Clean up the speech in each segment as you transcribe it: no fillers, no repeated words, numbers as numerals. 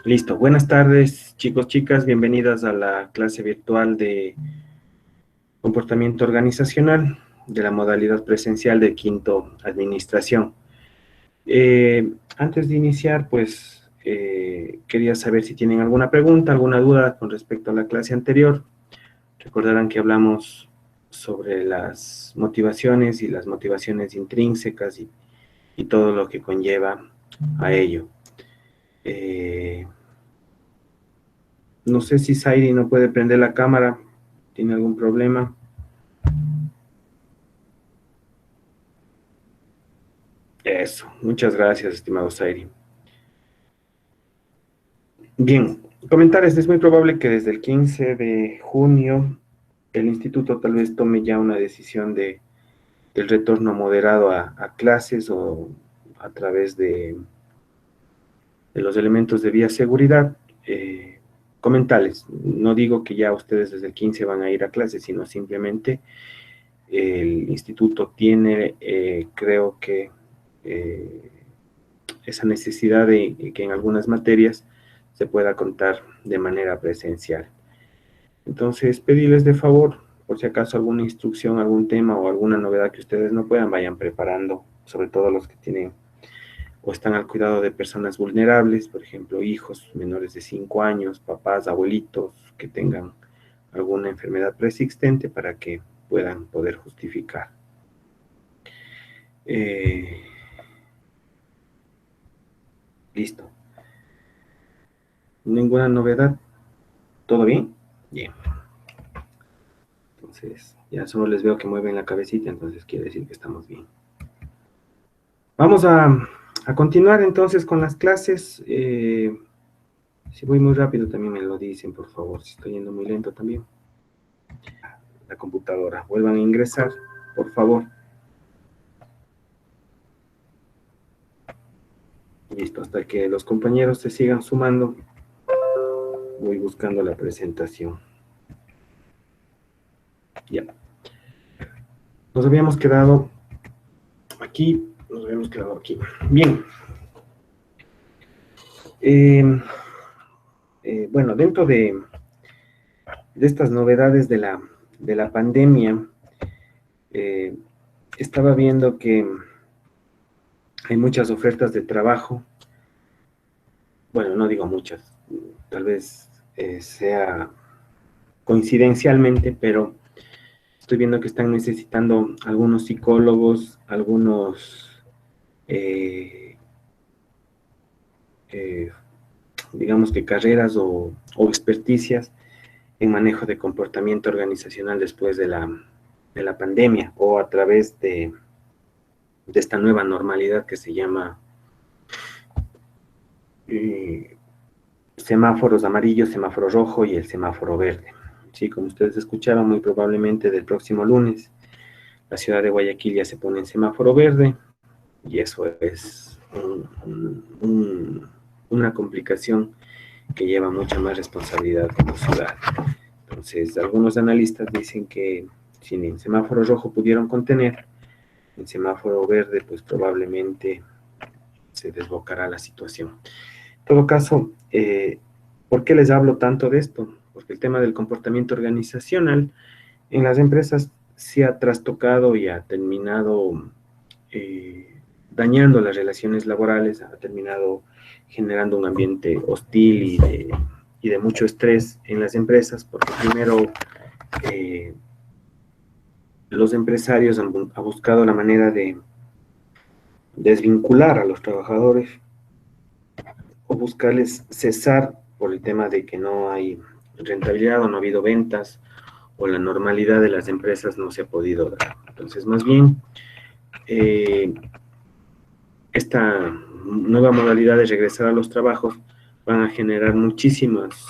Listo. Buenas tardes, chicos, chicas. Bienvenidas a la clase virtual de comportamiento organizacional de la modalidad presencial de quinto administración. Antes de iniciar, pues, quería saber si tienen alguna pregunta, alguna duda con respecto a la clase anterior. Recordarán que hablamos sobre las motivaciones y las motivaciones intrínsecas y todo lo que conlleva a ello. No sé si Zairi no puede prender la cámara, ¿tiene algún problema? Eso, muchas gracias, estimado Zairi. Bien, comentarles, es muy probable que desde el 15 de junio el instituto tal vez tome ya una decisión del retorno moderado a clases o a través de los elementos de bioseguridad. Comentarles, no digo que ya ustedes desde el 15 van a ir a clases, sino simplemente el instituto tiene, creo que, esa necesidad de que en algunas materias se pueda contar de manera presencial. Entonces, pedirles de favor, por si acaso alguna instrucción, algún tema o alguna novedad que ustedes no puedan, vayan preparando, sobre todo los que tienen o están al cuidado de personas vulnerables, por ejemplo, hijos menores de 5 años, papás, abuelitos que tengan alguna enfermedad preexistente para que puedan poder justificar. Listo. ¿Ninguna novedad? ¿Todo bien? Bien. Entonces, ya solo les veo que mueven la cabecita, entonces quiere decir que estamos bien. Vamos a continuar entonces con las clases. Si voy muy rápido también me lo dicen, por favor. Si estoy yendo muy lento también. La computadora. Vuelvan a ingresar, por favor. Listo, hasta que los compañeros se sigan sumando. Voy buscando la presentación. Ya. Nos habíamos quedado aquí. Bien. Bueno, dentro de estas novedades de la pandemia, estaba viendo que hay muchas ofertas de trabajo. Bueno, no digo muchas, tal vez sea coincidencialmente, pero estoy viendo que están necesitando algunos psicólogos, algunos, digamos que carreras o experticias en manejo de comportamiento organizacional después de la pandemia o a través de esta nueva normalidad que se llama semáforos amarillo, semáforo rojo y el semáforo verde. Sí, como ustedes escucharon, muy probablemente del próximo lunes la ciudad de Guayaquil ya se pone en semáforo verde y eso es una complicación que lleva mucha más responsabilidad como ciudad. Entonces, algunos analistas dicen que si en semáforo rojo pudieron contener, en semáforo verde, pues probablemente se desbocará la situación. En todo caso, ¿por qué les hablo tanto de esto? Porque el tema del comportamiento organizacional en las empresas se ha trastocado y ha terminado dañando las relaciones laborales, ha terminado generando un ambiente hostil y de mucho estrés en las empresas, porque primero los empresarios han buscado la manera de desvincular a los trabajadores o buscarles cesar por el tema de que no hay rentabilidad o no ha habido ventas o la normalidad de las empresas no se ha podido dar. Entonces, más bien, esta nueva modalidad de regresar a los trabajos van a generar muchísimos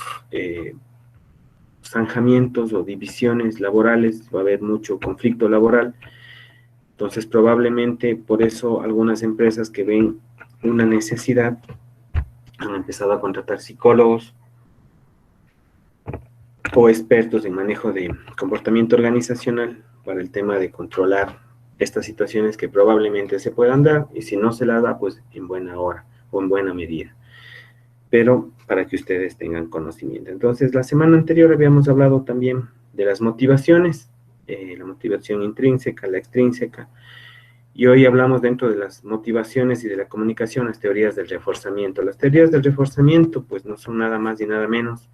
zanjamientos o divisiones laborales, va a haber mucho conflicto laboral. Entonces, probablemente por eso algunas empresas que ven una necesidad han empezado a contratar psicólogos o expertos en manejo de comportamiento organizacional para el tema de controlar estas situaciones que probablemente se puedan dar y si no se la da, pues en buena hora o en buena medida. pero para que ustedes tengan conocimiento. Entonces, la semana anterior habíamos hablado también de las motivaciones, la motivación intrínseca, la extrínseca, y hoy hablamos dentro de las motivaciones y de la comunicación, las teorías del reforzamiento. Las teorías del reforzamiento, pues no son nada más y nada menos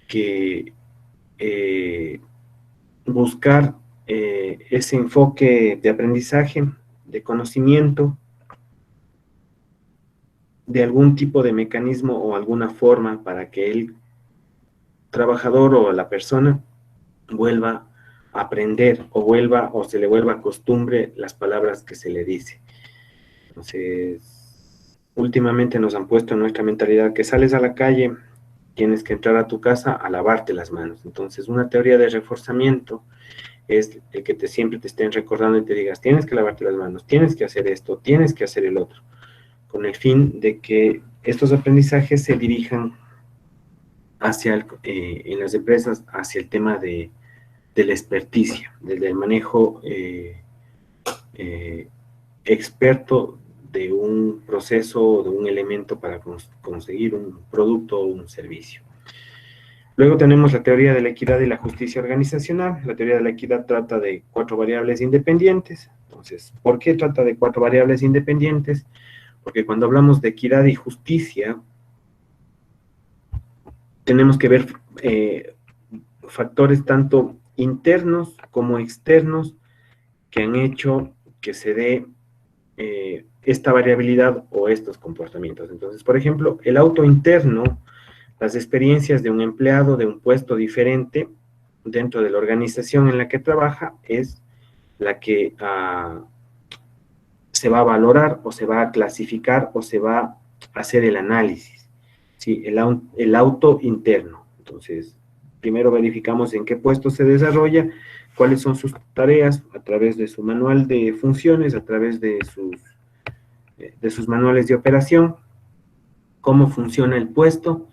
que buscar ese enfoque de aprendizaje, de conocimiento, de algún tipo de mecanismo o alguna forma para que el trabajador o la persona vuelva a aprender o se le vuelva costumbre las palabras que se le dice. Entonces, últimamente nos han puesto en nuestra mentalidad que sales a la calle, tienes que entrar a tu casa a lavarte las manos. Entonces, una teoría de reforzamiento es el que siempre te estén recordando y te digas, tienes que lavarte las manos, tienes que hacer esto, tienes que hacer el otro, con el fin de que estos aprendizajes se dirijan hacia en las empresas hacia el tema de la experticia, del manejo experto de un proceso o de un elemento para conseguir un producto o un servicio. Luego tenemos la teoría de la equidad y la justicia organizacional. La teoría de la equidad trata de 4 variables independientes. Entonces, ¿por qué trata de 4 variables independientes? Porque cuando hablamos de equidad y justicia, tenemos que ver factores tanto internos como externos que han hecho que se dé esta variabilidad o estos comportamientos. Entonces, por ejemplo, el auto interno, las experiencias de un empleado de un puesto diferente dentro de la organización en la que trabaja es la que se va a valorar o se va a clasificar o se va a hacer el análisis. Sí, el auto interno. Entonces, primero verificamos en qué puesto se desarrolla, cuáles son sus tareas a través de su manual de funciones, a través de sus manuales de operación, cómo funciona el puesto.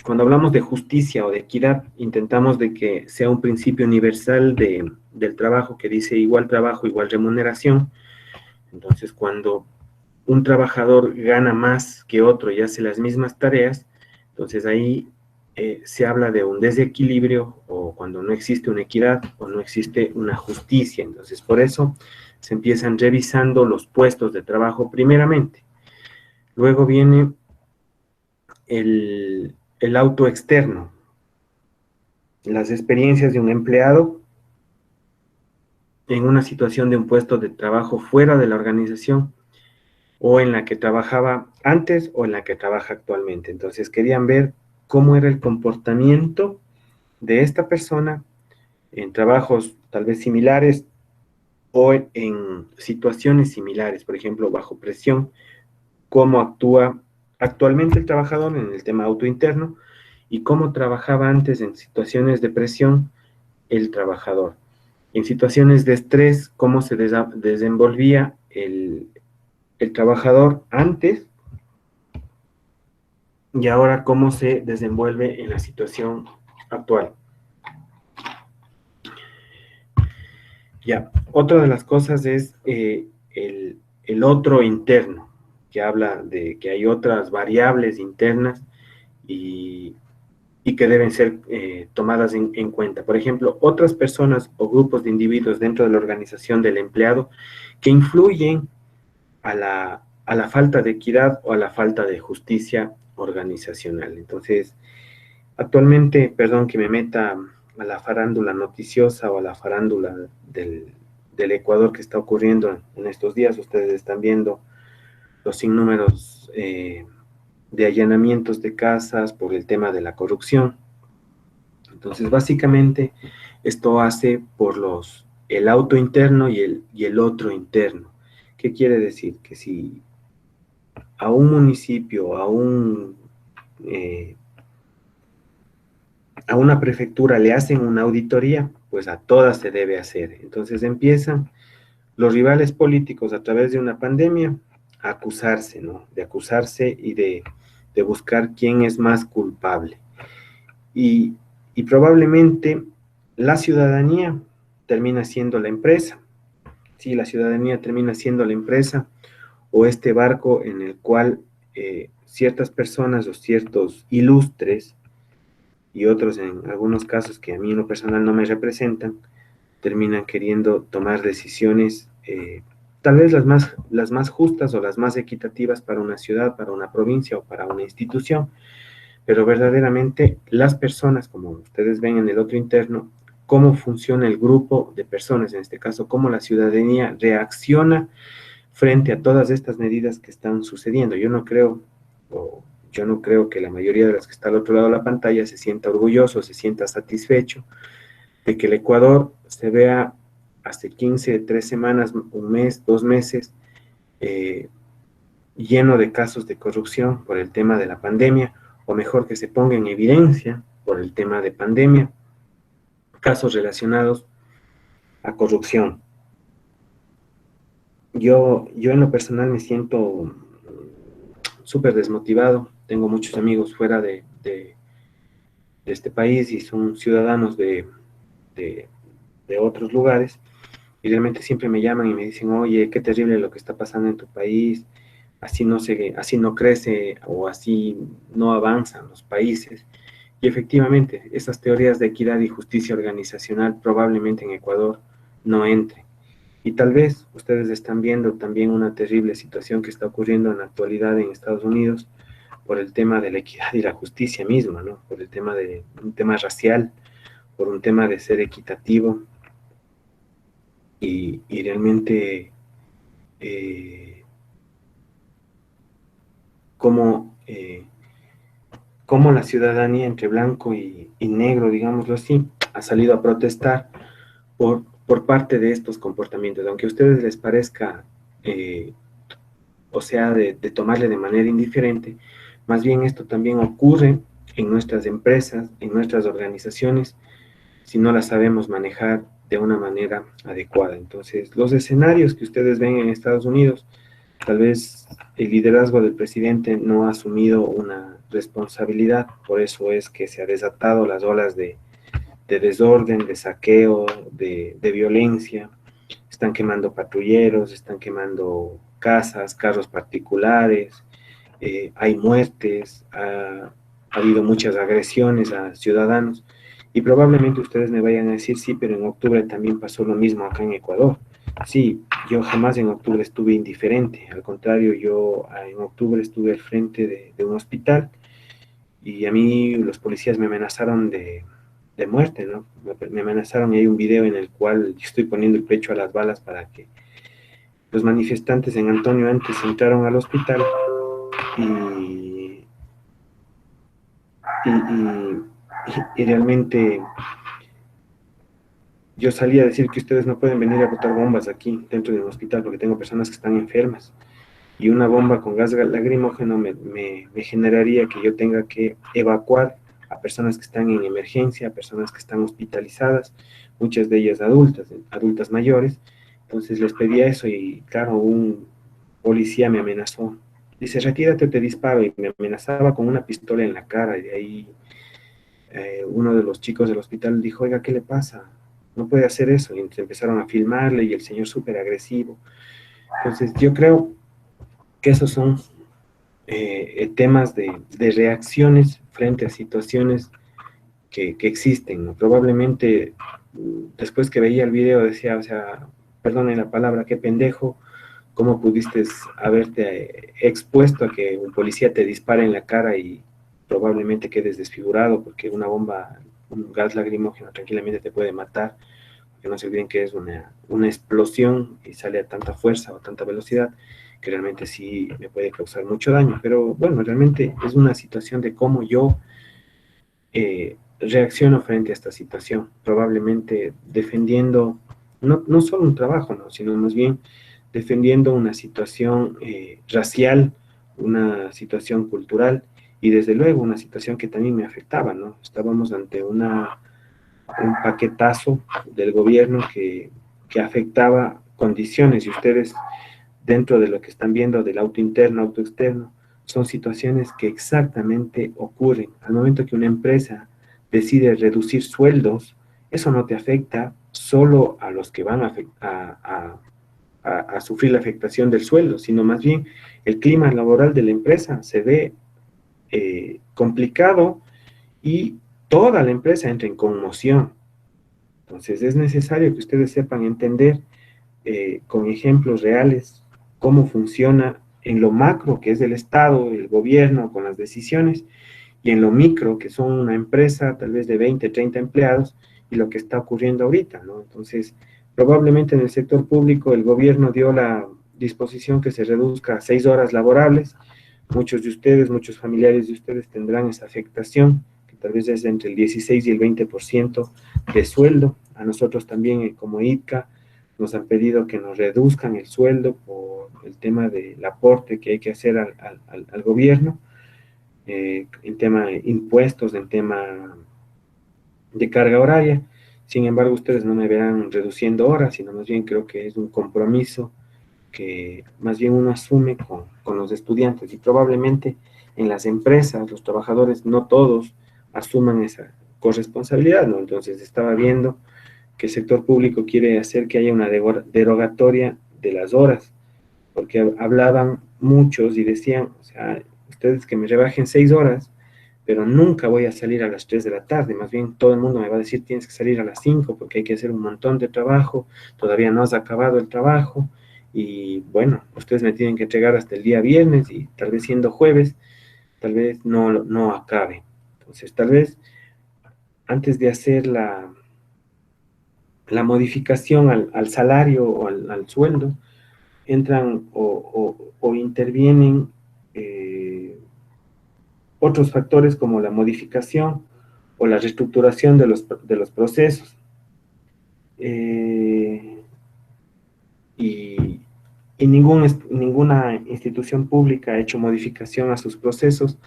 Cuando hablamos de justicia o de equidad, intentamos de que sea un principio universal del trabajo que dice igual trabajo, igual remuneración. Entonces, cuando un trabajador gana más que otro y hace las mismas tareas, entonces ahí se habla de un desequilibrio o cuando no existe una equidad o no existe una justicia. Entonces, por eso se empiezan revisando los puestos de trabajo primeramente. Luego viene el auto externo, las experiencias de un empleado en una situación de un puesto de trabajo fuera de la organización o en la que trabajaba antes o en la que trabaja actualmente. Entonces querían ver cómo era el comportamiento de esta persona en trabajos tal vez similares o en situaciones similares, por ejemplo, bajo presión, cómo actúa actualmente el trabajador en el tema autointerno y cómo trabajaba antes en situaciones de presión el trabajador. En situaciones de estrés, cómo se desenvolvía el trabajador antes y ahora cómo se desenvuelve en la situación actual. Ya, otra de las cosas es el otro interno, que habla de que hay otras variables internas y que deben ser tomadas en cuenta. Por ejemplo, otras personas o grupos de individuos dentro de la organización del empleado que influyen a la falta de equidad o a la falta de justicia organizacional. Entonces, actualmente, perdón que me meta a la farándula noticiosa o a la farándula del Ecuador que está ocurriendo en estos días, ustedes están viendo los sinnúmeros de allanamientos de casas por el tema de la corrupción. Entonces, básicamente, esto hace por el auto interno y el otro interno. ¿Qué quiere decir? Que si a un municipio, a una prefectura le hacen una auditoría, pues a todas se debe hacer. Entonces empiezan los rivales políticos a través de una pandemia a acusarse, ¿no? De acusarse y de buscar quién es más culpable. Y probablemente la ciudadanía termina siendo la empresa. Sí, la ciudadanía termina siendo la empresa o este barco en el cual ciertas personas o ciertos ilustres y otros en algunos casos que a mí en lo personal no me representan, terminan queriendo tomar decisiones tal vez las más justas o las más equitativas para una ciudad, para una provincia o para una institución, pero verdaderamente las personas, como ustedes ven en el otro interno, cómo funciona el grupo de personas, en este caso, cómo la ciudadanía reacciona frente a todas estas medidas que están sucediendo. Yo no creo que la mayoría de los que está al otro lado de la pantalla se sienta orgulloso, se sienta satisfecho de que el Ecuador se vea hace 15, 3 semanas, un mes, 2 meses, eh, lleno de casos de corrupción por el tema de la pandemia, o mejor que se ponga en evidencia por el tema de pandemia, casos relacionados a corrupción. Yo en lo personal me siento súper desmotivado, tengo muchos amigos fuera de este país y son ciudadanos de, de otros lugares, y realmente siempre me llaman y me dicen, oye, qué terrible lo que está pasando en tu país, así no crece o así no avanzan los países. Y efectivamente, esas teorías de equidad y justicia organizacional probablemente en Ecuador no entren. Y tal vez ustedes están viendo también una terrible situación que está ocurriendo en la actualidad en Estados Unidos por el tema de la equidad y la justicia misma, ¿no? Por el tema de un tema racial, por un tema de ser equitativo y realmente eh, cómo, cómo la ciudadanía entre blanco y negro, digámoslo así, ha salido a protestar por parte de estos comportamientos. Aunque a ustedes les parezca, o sea, de tomarle de manera indiferente, más bien esto también ocurre en nuestras empresas, en nuestras organizaciones, si no las sabemos manejar de una manera adecuada. Entonces, los escenarios que ustedes ven en Estados Unidos, tal vez el liderazgo del presidente no ha asumido una responsabilidad, por eso es que se ha desatado las olas de desorden, de saqueo, de violencia. Están quemando patrulleros, están quemando casas, carros particulares, hay muertes, ha habido muchas agresiones a ciudadanos, y probablemente ustedes me vayan a decir, sí, pero en octubre también pasó lo mismo acá en Ecuador. Sí, yo jamás en octubre estuve indiferente, al contrario, yo en octubre estuve al frente de un hospital y a mí los policías me amenazaron de muerte, ¿no? Me amenazaron, y hay un video en el cual yo estoy poniendo el pecho a las balas para que los manifestantes en Antonio antes entraron al hospital y, y, y, y realmente yo salí a decir que ustedes no pueden venir a botar bombas aquí dentro del hospital porque tengo personas que están enfermas, y una bomba con gas lacrimógeno me generaría que yo tenga que evacuar a personas que están en emergencia, a personas que están hospitalizadas, muchas de ellas adultas mayores. Entonces les pedía eso y claro, un policía me amenazó. Dice, retírate o te disparo, y me amenazaba con una pistola en la cara, y de ahí uno de los chicos del hospital dijo, oiga, ¿qué le pasa? No puede hacer eso. Y empezaron a filmarle y el señor súper agresivo. Entonces yo creo que esos son temas de reacciones frente a situaciones que existen, ¿no? Probablemente después que veía el video decía, o sea, perdone la palabra, qué pendejo, cómo pudiste haberte expuesto a que un policía te dispare en la cara y probablemente quedes desfigurado, porque una bomba, un gas lacrimógeno tranquilamente te puede matar, que no se olviden que es una explosión y sale a tanta fuerza o tanta velocidad que realmente sí me puede causar mucho daño. Pero bueno, realmente es una situación de cómo yo reacciono frente a esta situación, probablemente defendiendo no solo un trabajo, ¿no? Sino más bien defendiendo una situación racial, una situación cultural y desde luego una situación que también me afectaba, ¿no? Estábamos ante un paquetazo del gobierno que afectaba condiciones, y ustedes dentro de lo que están viendo del auto interno, auto externo, son situaciones que exactamente ocurren. Al momento que una empresa decide reducir sueldos, eso no te afecta solo a los que van a sufrir la afectación del sueldo, sino más bien el clima laboral de la empresa se ve complicado y toda la empresa entra en conmoción. Entonces es necesario que ustedes sepan entender con ejemplos reales cómo funciona en lo macro, que es el Estado, el gobierno, con las decisiones, y en lo micro, que son una empresa tal vez de 20, 30 empleados, y lo que está ocurriendo ahorita, ¿no? Entonces, probablemente en el sector público el gobierno dio la disposición que se reduzca a 6 horas laborables. Muchos de ustedes, muchos familiares de ustedes tendrán esa afectación, que tal vez es entre el 16 y el 20% de sueldo. A nosotros también, como ITCA, nos han pedido que nos reduzcan el sueldo por el tema del aporte que hay que hacer al gobierno, en tema de impuestos, en tema de carga horaria. Sin embargo, ustedes no me verán reduciendo horas, sino más bien creo que es un compromiso que más bien uno asume con los estudiantes, y probablemente en las empresas, los trabajadores, no todos asuman esa corresponsabilidad, ¿no? Entonces estaba viendo que el sector público quiere hacer que haya una derogatoria de las horas, porque hablaban muchos y decían, o sea, ustedes que me rebajen 6 horas, pero nunca voy a salir a las 3 de la tarde, más bien todo el mundo me va a decir, tienes que salir a las 5 porque hay que hacer un montón de trabajo, todavía no has acabado el trabajo, y bueno, ustedes me tienen que entregar hasta el día viernes, y tal vez siendo jueves, tal vez no acabe. Entonces, tal vez antes de hacer la modificación al salario o al sueldo, entran o intervienen otros factores como la modificación o la reestructuración de los procesos. Y, y ninguna institución pública ha hecho modificación a sus procesos,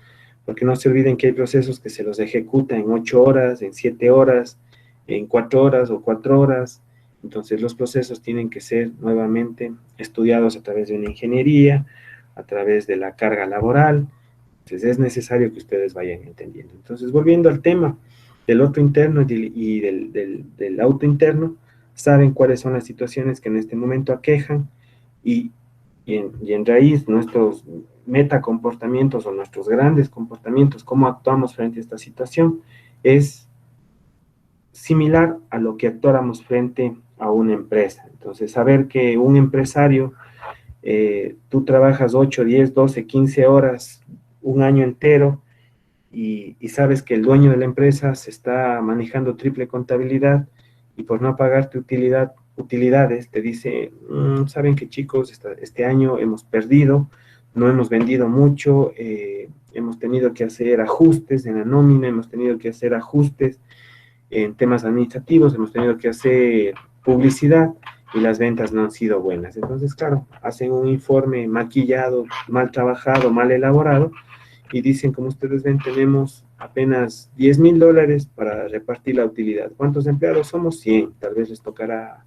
porque no se olviden que hay procesos que se los ejecuta en 8 horas, en 7 horas, en 4 horas o 4 horas. Entonces los procesos tienen que ser nuevamente estudiados a través de una ingeniería, a través de la carga laboral. Entonces es necesario que ustedes vayan entendiendo. Entonces, volviendo al tema del otro interno y del auto interno, saben cuáles son las situaciones que en este momento aquejan, y en raíz nuestros metacomportamientos o nuestros grandes comportamientos, cómo actuamos frente a esta situación, es similar a lo que actuáramos frente a una empresa. Entonces, saber que un empresario, tú trabajas 8, 10, 12, 15 horas, un año entero, y sabes que el dueño de la empresa se está manejando triple contabilidad, y por no pagarte utilidades te dice, saben que chicos, este año hemos perdido, no hemos vendido mucho, hemos tenido que hacer ajustes en la nómina, hemos tenido que hacer ajustes en temas administrativos, hemos tenido que hacer publicidad y las ventas no han sido buenas. Entonces, claro, hacen un informe maquillado, mal trabajado, mal elaborado, y dicen, como ustedes ven, tenemos apenas $10,000 para repartir la utilidad. ¿Cuántos empleados somos? 100. Tal vez les tocará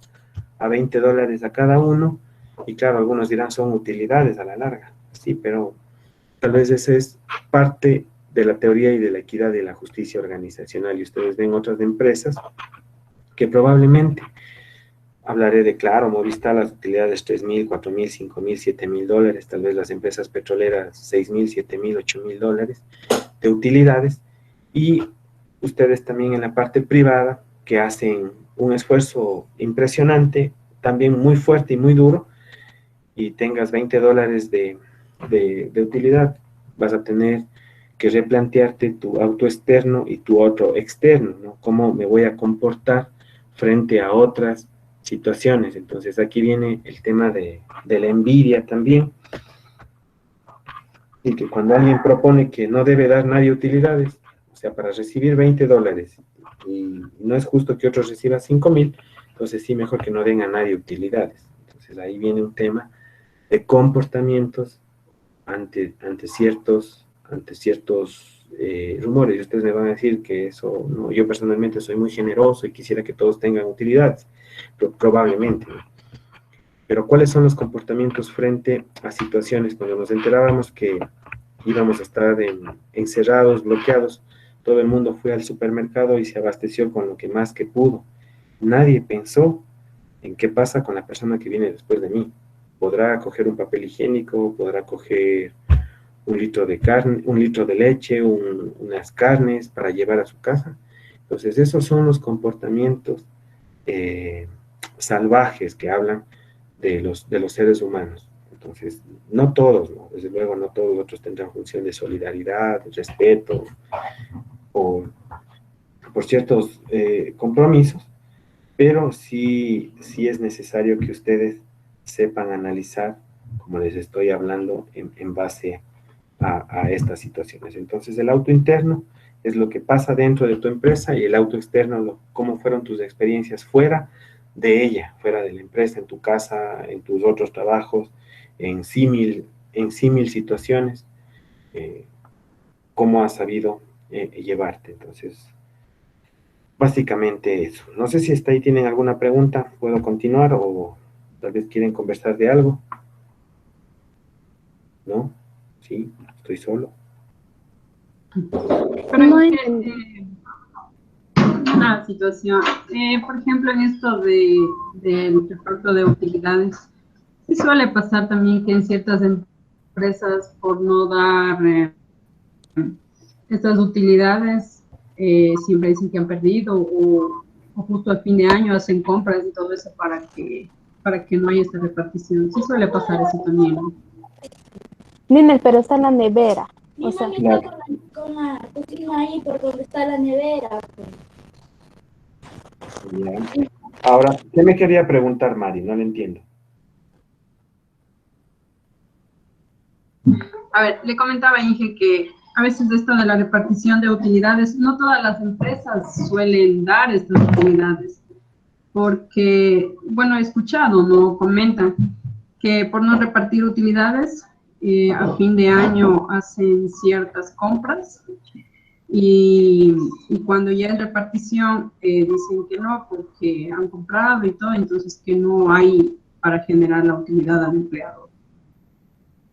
a $20 a cada uno, y claro, algunos dirán son utilidades a la larga. Sí, pero tal vez esa es parte de la teoría y de la equidad y la justicia organizacional, y ustedes ven otras empresas que probablemente, hablaré de Claro, Movistar, las utilidades $3,000, $4,000, $5,000, $7,000, tal vez las empresas petroleras $6,000, $7,000, $8,000 de utilidades, y ustedes también en la parte privada, que hacen un esfuerzo impresionante, también muy fuerte y muy duro, y tengas $20 de utilidad, vas a tener que replantearte tu auto externo y tu otro externo, ¿no? ¿Cómo me voy a comportar frente a otras situaciones? Entonces aquí viene el tema de la envidia también, y que cuando alguien propone que no debe dar nadie utilidades, o sea, para recibir $20, y no es justo que otros reciban 5,000, entonces sí, mejor que no den a nadie utilidades. Entonces ahí viene un tema de comportamientos ante ciertos rumores. Y ustedes me van a decir que eso, no, yo personalmente soy muy generoso y quisiera que todos tengan utilidades, pero probablemente, ¿no? Pero ¿cuáles son los comportamientos frente a situaciones cuando nos enterábamos que íbamos a estar encerrados, bloqueados? Todo el mundo fue al supermercado y se abasteció con lo que más que pudo. Nadie pensó en qué pasa con la persona que viene después de mí. podrá coger un papel higiénico, podrá coger un litro de carne, un litro de leche, unas carnes para llevar a su casa. Entonces, esos son los comportamientos salvajes que hablan de los seres humanos. Entonces, no todos, ¿no? Desde luego no todos otros tendrán función de solidaridad, de respeto, o por ciertos compromisos, pero sí es necesario que ustedes sepan analizar, como les estoy hablando, en base a estas situaciones. Entonces, el auto interno es lo que pasa dentro de tu empresa y el auto externo, cómo fueron tus experiencias fuera de ella, fuera de la empresa, en tu casa, en tus otros trabajos, en símil situaciones, cómo has sabido llevarte. Entonces, básicamente eso. No sé si hasta ahí tienen alguna pregunta, puedo continuar o tal vez quieren conversar de algo. ¿No? Sí, estoy solo. Pero no entendí una situación. Por ejemplo, en esto del reparto de utilidades, sí suele pasar también que en ciertas empresas, por no dar estas utilidades, siempre dicen que han perdido o justo a fin de año hacen compras y todo eso para que no haya esta repartición. Sí suele pasar eso también, ¿no? Dime, pero está en la nevera. O sea, Claro. con la cocina ahí por donde está la nevera. Pues. Ya. Ahora, ¿qué me quería preguntar, Mari? No lo entiendo. A ver, le comentaba Inge que a veces esto de la repartición de utilidades, no todas las empresas suelen dar estas utilidades, porque, bueno, he escuchado, ¿no? Comentan que por no repartir utilidades, a fin de año hacen ciertas compras y cuando ya es repartición dicen que no, porque han comprado y todo, entonces que no hay para generar la utilidad al empleador.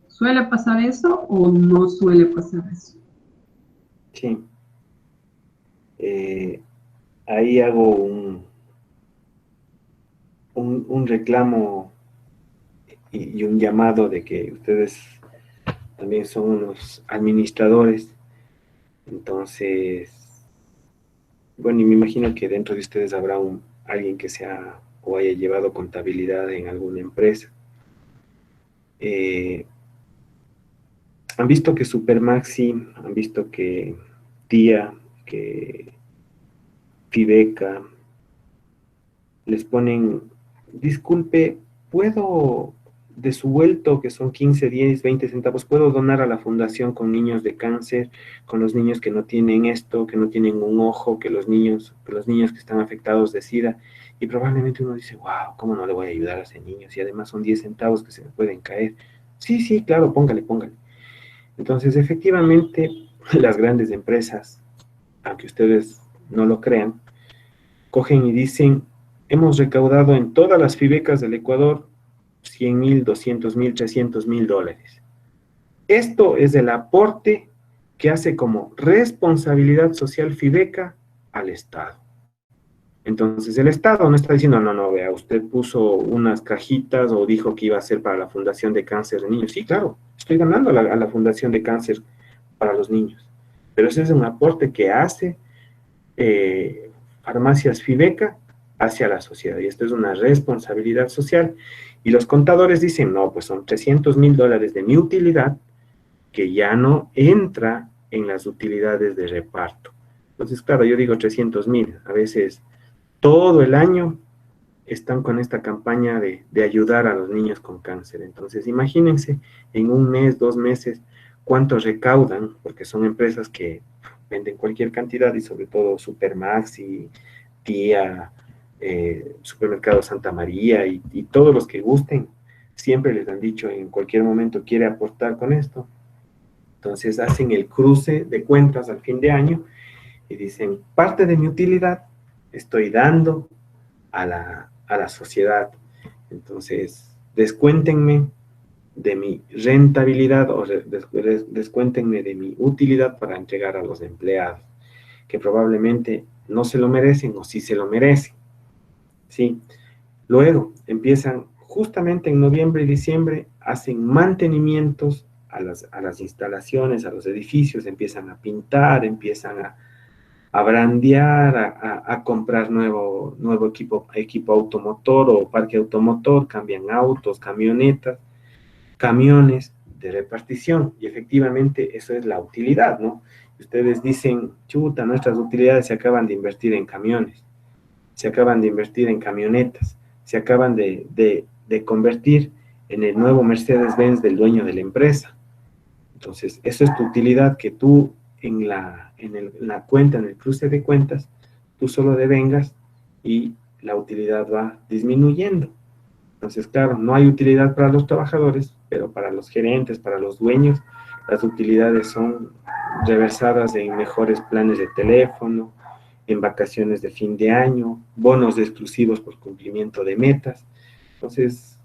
¿Suele pasar eso o no suele pasar eso? Sí. Ahí hago un reclamo y un llamado de que ustedes también son unos administradores. Entonces, bueno, y me imagino que dentro de ustedes habrá alguien que sea o haya llevado contabilidad en alguna empresa. Han visto que Supermaxi, han visto que Tía, que Fibeca, les ponen, disculpe, ¿puedo, de su vuelto, que son 15, 10, 20 centavos, puedo donar a la fundación con niños de cáncer, con los niños que no tienen esto, que no tienen un ojo, que los niños que están afectados de SIDA? Y probablemente uno dice, wow, ¿cómo no le voy a ayudar a ese niño? Si además son 10 centavos que se me pueden caer. Sí, sí, claro, póngale, póngale. Entonces, efectivamente, las grandes empresas, aunque ustedes no lo crean, cogen y dicen, hemos recaudado en todas las fibecas del Ecuador 100,000, 200,000, 300,000 dólares. Esto es el aporte que hace como responsabilidad social Fibeca al Estado. Entonces el Estado no está diciendo, no, no, vea, usted puso unas cajitas o dijo que iba a ser para la Fundación de Cáncer de Niños. Sí, claro, estoy ganando a la Fundación de Cáncer para los niños. Pero ese es un aporte que hace Farmacias Fibeca hacia la sociedad. Y esto es una responsabilidad social. Y los contadores dicen, no, pues son 300,000 dólares de mi utilidad que ya no entra en las utilidades de reparto. Entonces, claro, yo digo 300,000. A veces todo el año están con esta campaña de ayudar a los niños con cáncer. Entonces, imagínense en un mes, 2 meses, cuánto recaudan, porque son empresas que venden cualquier cantidad y sobre todo Supermaxi, Tía, Supermercado Santa María y todos los que gusten, siempre les han dicho en cualquier momento quiere aportar con esto. Entonces hacen el cruce de cuentas al fin de año y dicen, parte de mi utilidad estoy dando a la sociedad. Entonces, descuéntenme de mi rentabilidad o descuéntenme de mi utilidad para entregar a los empleados, que probablemente no se lo merecen o sí se lo merecen. ¿Sí? Luego empiezan justamente en noviembre y diciembre hacen mantenimientos a las instalaciones, a los edificios, empiezan a pintar, empiezan a brandear, a comprar nuevo equipo automotor o parque automotor, cambian autos, camionetas, camiones de repartición, y efectivamente eso es la utilidad, ¿no? Ustedes dicen, chuta, nuestras utilidades se acaban de invertir en camiones, se acaban de invertir en camionetas, se acaban de convertir en el nuevo Mercedes-Benz del dueño de la empresa. Entonces, eso es tu utilidad, que tú en la cuenta, en el cruce de cuentas, tú solo devengas y la utilidad va disminuyendo. Entonces, claro, no hay utilidad para los trabajadores, pero para los gerentes, para los dueños, las utilidades son reversadas en mejores planes de teléfono, en vacaciones de fin de año, bonos exclusivos por cumplimiento de metas. Entonces,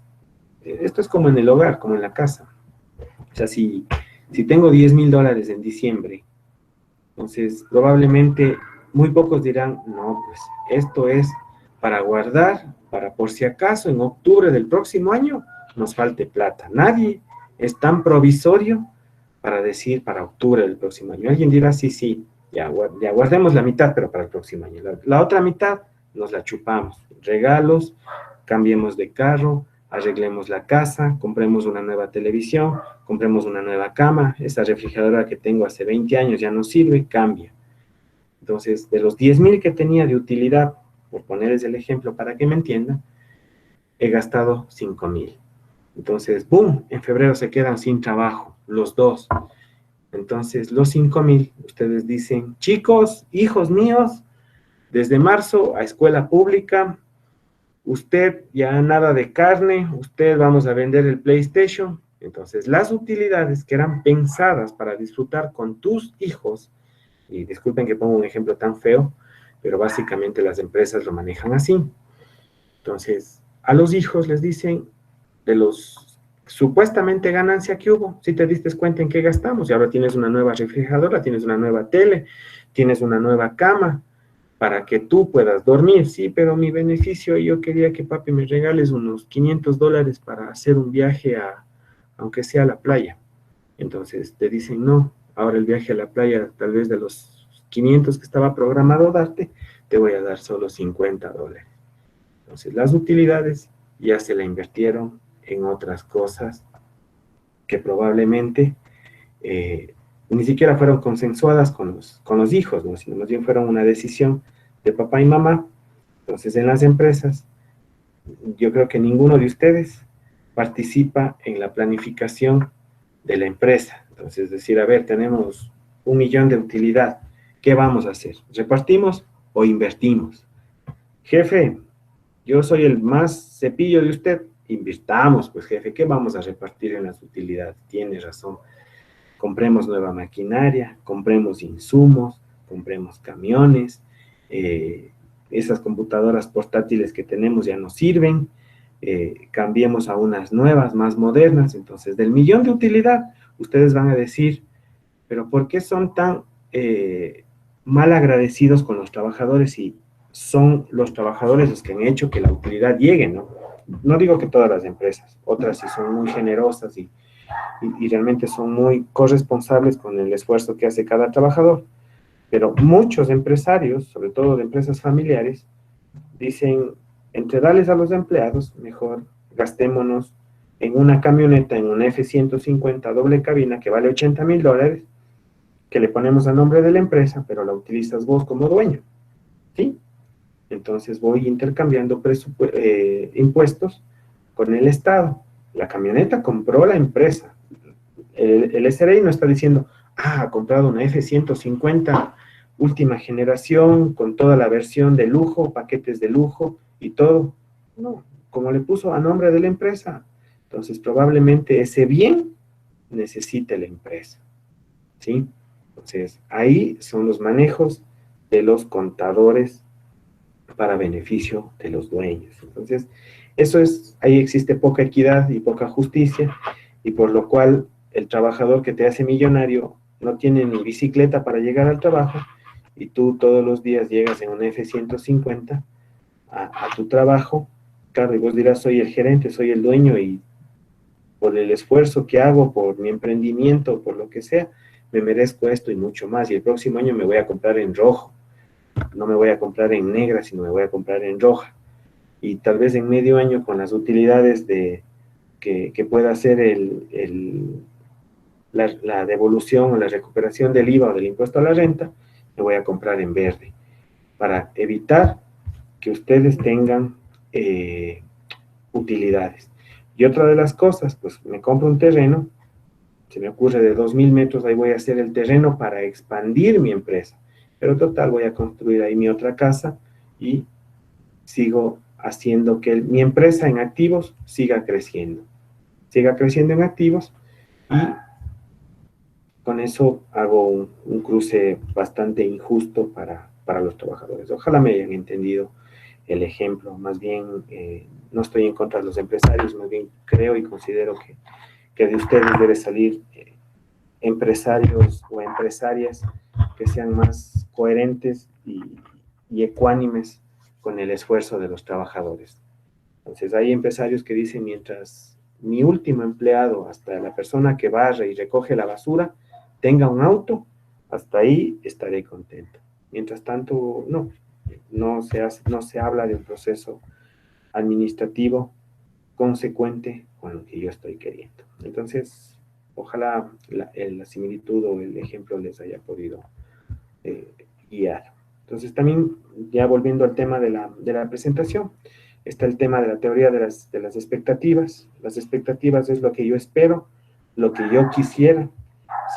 esto es como en el hogar, como en la casa. O sea, si tengo $10,000 en diciembre, entonces probablemente muy pocos dirán, no, pues esto es para guardar, para por si acaso en octubre del próximo año nos falte plata. Nadie es tan provisorio para decir para octubre del próximo año. Alguien dirá, sí, ya guardemos la mitad, pero para el próximo año. La otra mitad nos la chupamos. Regalos, cambiemos de carro, arreglemos la casa, compremos una nueva televisión, compremos una nueva cama, esa refrigeradora que tengo hace 20 años ya no sirve, cambia. Entonces, de los 10,000 que tenía de utilidad, por ponerles el ejemplo para que me entiendan, he gastado 5,000. Entonces, ¡boom!, en febrero se quedan sin trabajo, los dos. Entonces, los 5,000, ustedes dicen, chicos, hijos míos, desde marzo a escuela pública, usted ya nada de carne, usted vamos a vender el PlayStation. Entonces, las utilidades que eran pensadas para disfrutar con tus hijos, y disculpen que ponga un ejemplo tan feo, pero básicamente las empresas lo manejan así. Entonces, a los hijos les dicen, de los supuestamente ganancia que hubo, si te diste cuenta en qué gastamos, y ahora tienes una nueva refrigeradora, tienes una nueva tele, tienes una nueva cama, para que tú puedas dormir. Sí, pero mi beneficio, yo quería que papi me regales unos $500 para hacer un viaje aunque sea a la playa. Entonces te dicen, no, ahora el viaje a la playa, tal vez de los 500 que estaba programado darte, te voy a dar solo $50. Entonces las utilidades ya se la invirtieron en otras cosas que probablemente ni siquiera fueron consensuadas con los hijos, ¿no? Sino más bien fueron una decisión de papá y mamá. Entonces, en las empresas, yo creo que ninguno de ustedes participa en la planificación de la empresa. Entonces, decir, a ver, tenemos 1,000,000 de utilidad, ¿qué vamos a hacer? ¿Repartimos o invertimos? Jefe, yo soy el más cepillo de usted, invirtamos, pues jefe, ¿qué vamos a repartir en las utilidades? Tiene razón. Compremos nueva maquinaria, compremos insumos, compremos camiones, esas computadoras portátiles que tenemos ya no sirven, cambiemos a unas nuevas, más modernas. Entonces, del 1,000,000 de utilidad, ustedes van a decir, pero ¿por qué son tan mal agradecidos con los trabajadores y son los trabajadores los que han hecho que la utilidad llegue, ¿no? No digo que todas las empresas, otras sí son muy generosas y realmente son muy corresponsables con el esfuerzo que hace cada trabajador, pero muchos empresarios, sobre todo de empresas familiares, dicen, entre darles a los empleados, mejor gastémonos en una camioneta, en una F-150 doble cabina que vale $80,000, que le ponemos a nombre de la empresa, pero la utilizas vos como dueño, ¿sí? Entonces voy intercambiando impuestos con el Estado. La camioneta compró la empresa. El SRI no está diciendo, ha comprado una F-150 última generación con toda la versión de lujo, paquetes de lujo y todo. No, como le puso a nombre de la empresa. Entonces probablemente ese bien necesite la empresa, ¿sí? Entonces ahí son los manejos de los contadores para beneficio de los dueños. Entonces, ahí existe poca equidad y poca justicia, y por lo cual el trabajador que te hace millonario no tiene ni bicicleta para llegar al trabajo, y tú todos los días llegas en una F-150 a tu trabajo, Claro, y vos dirás, soy el gerente, soy el dueño y por el esfuerzo que hago, por mi emprendimiento, por lo que sea, me merezco esto y mucho más. Y el próximo año me voy a comprar en rojo. No me voy a comprar en negra, sino me voy a comprar en roja. Y tal vez en medio año con las utilidades que pueda hacer la devolución o la recuperación del IVA o del impuesto a la renta, me voy a comprar en verde, para evitar que ustedes tengan utilidades. Y otra de las cosas, pues me compro un terreno, se me ocurre de 2000 metros, ahí voy a hacer el terreno para expandir mi empresa. Pero total, voy a construir ahí mi otra casa y sigo haciendo que mi empresa en activos siga creciendo en activos y con eso hago un cruce bastante injusto para los trabajadores. Ojalá me hayan entendido el ejemplo. Más bien, no estoy en contra de los empresarios, más bien creo y considero que de ustedes debe salir empresarios o empresarias que sean más coherentes y ecuánimes con el esfuerzo de los trabajadores. Entonces, hay empresarios que dicen, mientras mi último empleado, hasta la persona que barre y recoge la basura, tenga un auto, hasta ahí estaré contento. Mientras tanto, no se habla de un proceso administrativo consecuente con lo que yo estoy queriendo. Entonces, ojalá la similitud o el ejemplo les haya podido guiar. Entonces, también, ya volviendo al tema de la presentación, está el tema de la teoría de las expectativas. Las expectativas es lo que yo espero, lo que yo quisiera.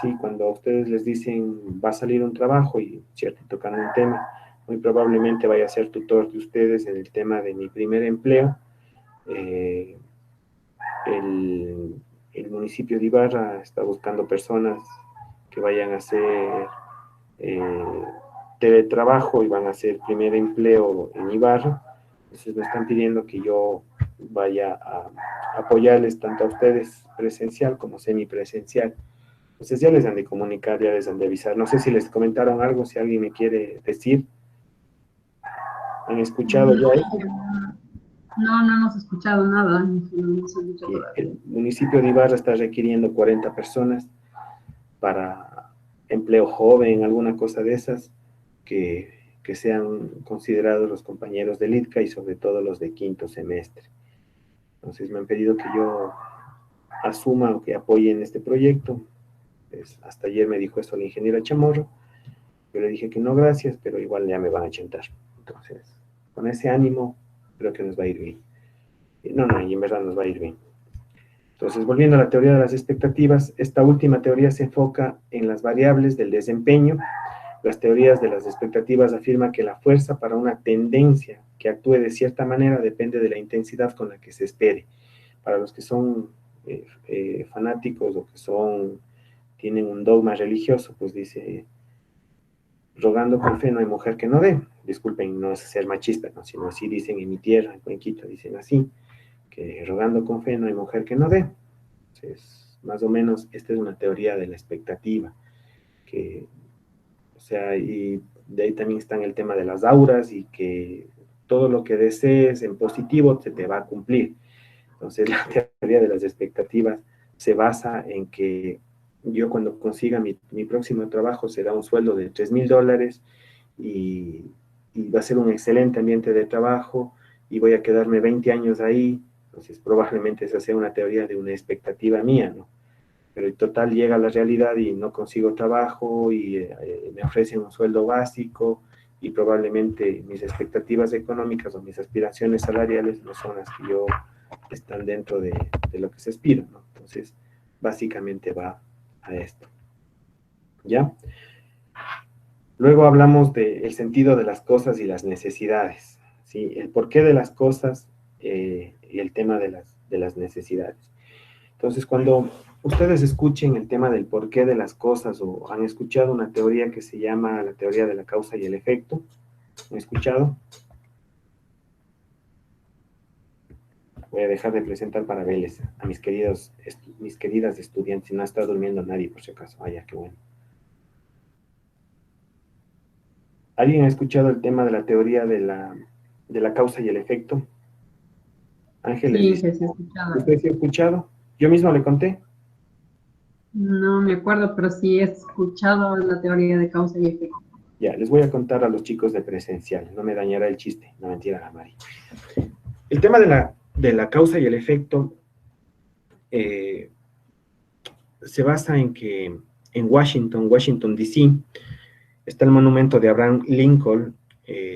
Sí, cuando a ustedes les dicen va a salir un trabajo y cierto, tocan un tema, muy probablemente vaya a ser tutor de ustedes en el tema de mi primer empleo. Eh, el municipio de Ibarra está buscando personas que vayan a hacer eh, teletrabajo y van a hacer primer empleo en Ibarra. Entonces me están pidiendo que yo vaya a apoyarles tanto a ustedes presencial como semipresencial. Entonces ya les han de comunicar, ya les han de avisar. No sé si les comentaron algo, si alguien me quiere decir. ¿Han escuchado ya esto? No, no hemos escuchado nada, no hemos escuchado todavía. El municipio de Ibarra está requiriendo 40 personas para empleo joven, alguna cosa de esas, que sean considerados los compañeros del ITCA y sobre todo los de quinto semestre. Entonces me han pedido que yo asuma o que apoye en este proyecto. Pues, hasta ayer me dijo eso la ingeniera Chamorro. Yo le dije que no, gracias, pero igual ya me van a chantar. Entonces, con ese ánimo, creo que nos va a ir bien. No, y en verdad nos va a ir bien. Entonces, volviendo a la teoría de las expectativas, esta última teoría se enfoca en las variables del desempeño. Las teorías de las expectativas afirman que la fuerza para una tendencia que actúe de cierta manera depende de la intensidad con la que se espere. Para los que son fanáticos o que tienen un dogma religioso, pues dice, rogando con fe no hay mujer que no dé. Disculpen, no es ser machista, ¿no? Sino así dicen en mi tierra, en Cuenquito, dicen así, que rogando con fe no hay mujer que no dé. Entonces, más o menos, esta es una teoría de la expectativa, o sea, y de ahí también está el tema de las auras y que todo lo que desees en positivo se te va a cumplir. Entonces, la teoría de las expectativas se basa en que yo cuando consiga mi próximo trabajo será un sueldo de $3,000 y va a ser un excelente ambiente de trabajo y voy a quedarme 20 años ahí. Entonces, probablemente esa sea una teoría de una expectativa mía, ¿no? Pero en total llega la realidad y no consigo trabajo y me ofrecen un sueldo básico y probablemente mis expectativas económicas o mis aspiraciones salariales no son las que yo están dentro de lo que se aspira, ¿no? Entonces, básicamente va a esto. ¿Ya? Luego hablamos del sentido de las cosas y las necesidades, ¿sí? El porqué de las cosas y el tema de las necesidades. Entonces, cuando ustedes escuchen el tema del porqué de las cosas o han escuchado una teoría que se llama la teoría de la causa y el efecto, ¿han escuchado? Voy a dejar de presentar para verles a mis queridas estudiantes, si no está durmiendo nadie por si acaso. Vaya, qué bueno. ¿Alguien ha escuchado el tema de la teoría de la causa y el efecto? Ángeles Sí, dice, que se ha escuchado. ¿usted sí ha escuchado? Yo mismo le conté. No me acuerdo, pero sí he escuchado la teoría de causa y efecto. Ya, les voy a contar a los chicos de presencial, no me dañará el chiste, no mentira, la Mari. El tema de la causa y el efecto eh, se basa en que en Washington, D.C., está el monumento de Abraham Lincoln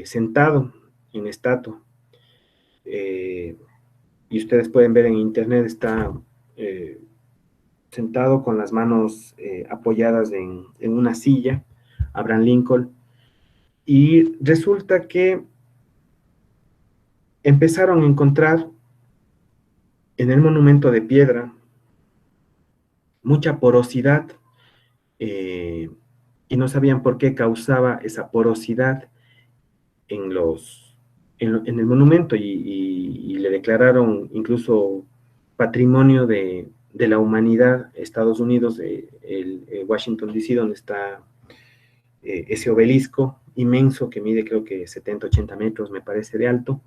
sentado en estatua. Y ustedes pueden ver en internet, está sentado con las manos apoyadas en una silla, Abraham Lincoln, y resulta que empezaron a encontrar en el monumento de piedra mucha porosidad, eh, y no sabían por qué causaba esa porosidad en el monumento, y le declararon incluso patrimonio de la humanidad, Estados Unidos, Washington, D.C., donde está ese obelisco inmenso que mide creo que 70, 80 metros, me parece, de alto,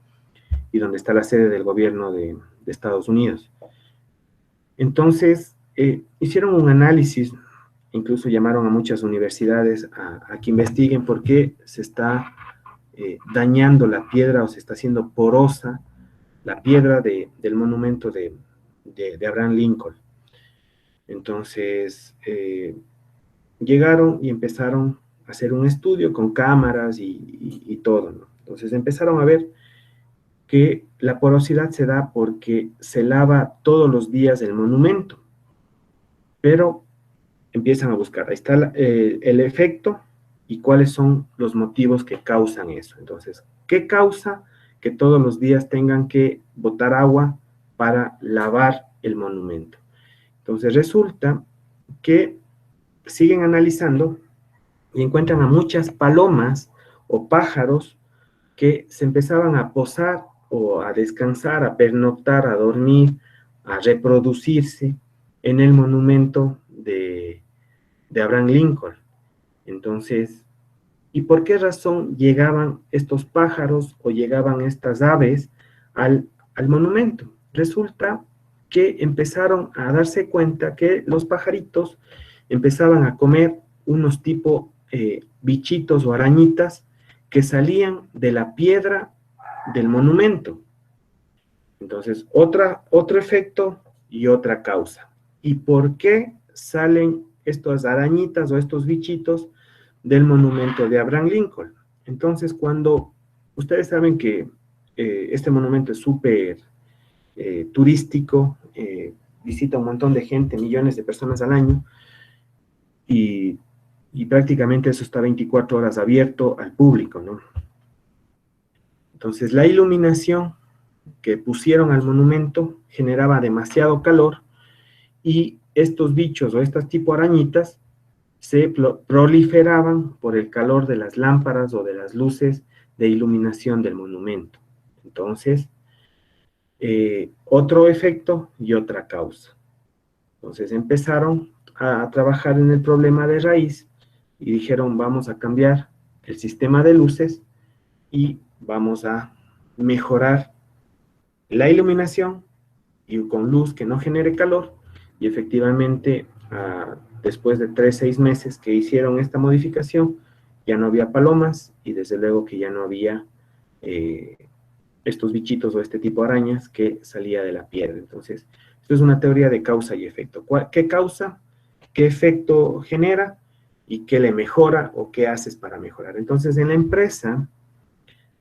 y donde está la sede del gobierno de Estados Unidos. Entonces, hicieron un análisis, incluso llamaron a muchas universidades a que investiguen por qué se está dañando la piedra o se está haciendo porosa la piedra del monumento de Abraham Lincoln. Entonces, llegaron y empezaron a hacer un estudio con cámaras y todo, ¿no? Entonces empezaron a ver que la porosidad se da porque se lava todos los días el monumento, pero empiezan a buscar, ahí está el efecto y cuáles son los motivos que causan eso. Entonces, ¿qué causa que todos los días tengan que botar agua para lavar el monumento? Entonces resulta que siguen analizando y encuentran a muchas palomas o pájaros que se empezaban a posar o a descansar, a pernoctar, a dormir, a reproducirse en el monumento de Abraham Lincoln. Entonces, ¿y por qué razón llegaban estos pájaros o llegaban estas aves al monumento? Resulta que empezaron a darse cuenta que los pajaritos empezaban a comer unos tipo bichitos o arañitas que salían de la piedra del monumento. Entonces, otro efecto y otra causa. ¿Y por qué salen estas arañitas o estos bichitos del monumento de Abraham Lincoln? Entonces, cuando ustedes saben que este monumento es súper turístico, visita un montón de gente, millones de personas al año, y prácticamente eso está 24 horas abierto al público, ¿no? Entonces, la iluminación que pusieron al monumento generaba demasiado calor y estos bichos o estas tipo arañitas se proliferaban por el calor de las lámparas o de las luces de iluminación del monumento. Entonces, otro efecto y otra causa. Entonces empezaron a trabajar en el problema de raíz y dijeron, vamos a cambiar el sistema de luces y vamos a mejorar la iluminación y con luz que no genere calor, y efectivamente después de 6 meses que hicieron esta modificación, ya no había palomas y desde luego que ya no había estos bichitos o este tipo de arañas que salía de la piedra. Entonces, esto es una teoría de causa y efecto. ¿Qué causa? ¿Qué efecto genera? ¿Y qué le mejora o qué haces para mejorar? Entonces, en la empresa,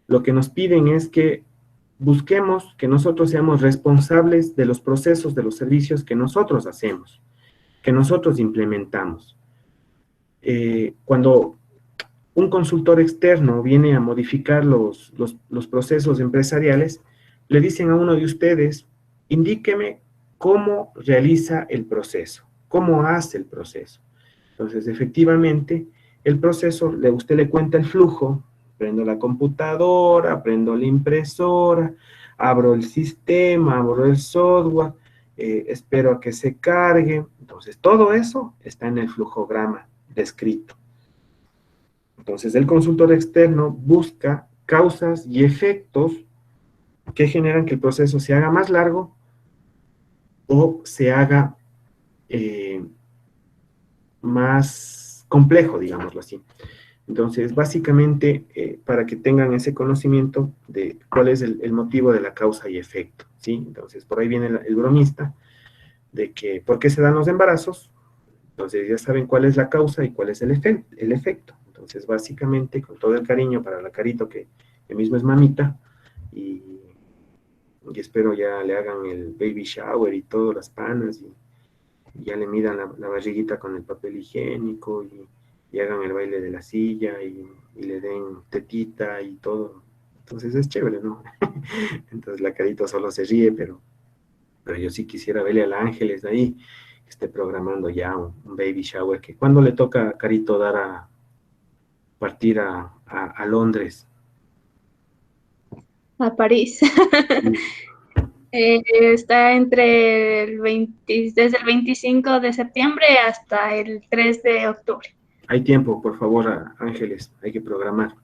lo que nos piden es que busquemos que nosotros seamos responsables de los procesos, de los servicios que nosotros hacemos, que nosotros implementamos. Cuando un consultor externo viene a modificar los procesos empresariales, le dicen a uno de ustedes, indíqueme cómo realiza el proceso, cómo hace el proceso. Entonces, efectivamente, el proceso, usted le cuenta el flujo, prendo la computadora, prendo la impresora, abro el sistema, abro el software, espero a que se cargue. Entonces, todo eso está en el flujograma descrito. Entonces, el consultor externo busca causas y efectos que generan que el proceso se haga más largo o se haga más complejo, digámoslo así. Entonces, básicamente, para que tengan ese conocimiento de cuál es el motivo de la causa y efecto, ¿sí? Entonces, por ahí viene el bromista, de que, ¿por qué se dan los embarazos? Entonces, ya saben cuál es la causa y cuál es el efecto. Entonces, básicamente, con todo el cariño para la Carito, que mismo es mamita, y espero ya le hagan el baby shower y todo, las panas, y ya le midan la barriguita con el papel higiénico, y hagan el baile de la silla, y le den tetita y todo. Entonces es chévere, ¿no? Entonces la Carito solo se ríe, pero yo sí quisiera verle al Ángeles ahí, que esté programando ya un baby shower, que cuando le toca a Carito partir a Londres. A París. Está desde el 25 de septiembre hasta el 3 de octubre. Hay tiempo, por favor, Ángeles, hay que programar.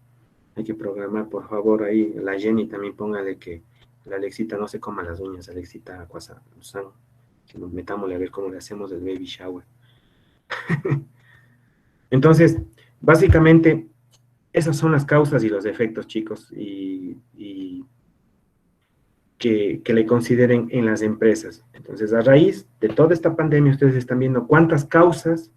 Hay que programar, por favor, ahí. La Jenny también póngale que la Alexita no se coma las uñas, Alexita Acuasa, que nos metámosle a ver cómo le hacemos el baby shower. Entonces, básicamente, esas son las causas y los efectos, chicos, y que le consideren en las empresas. Entonces, a raíz de toda esta pandemia, ustedes están viendo cuántas causas,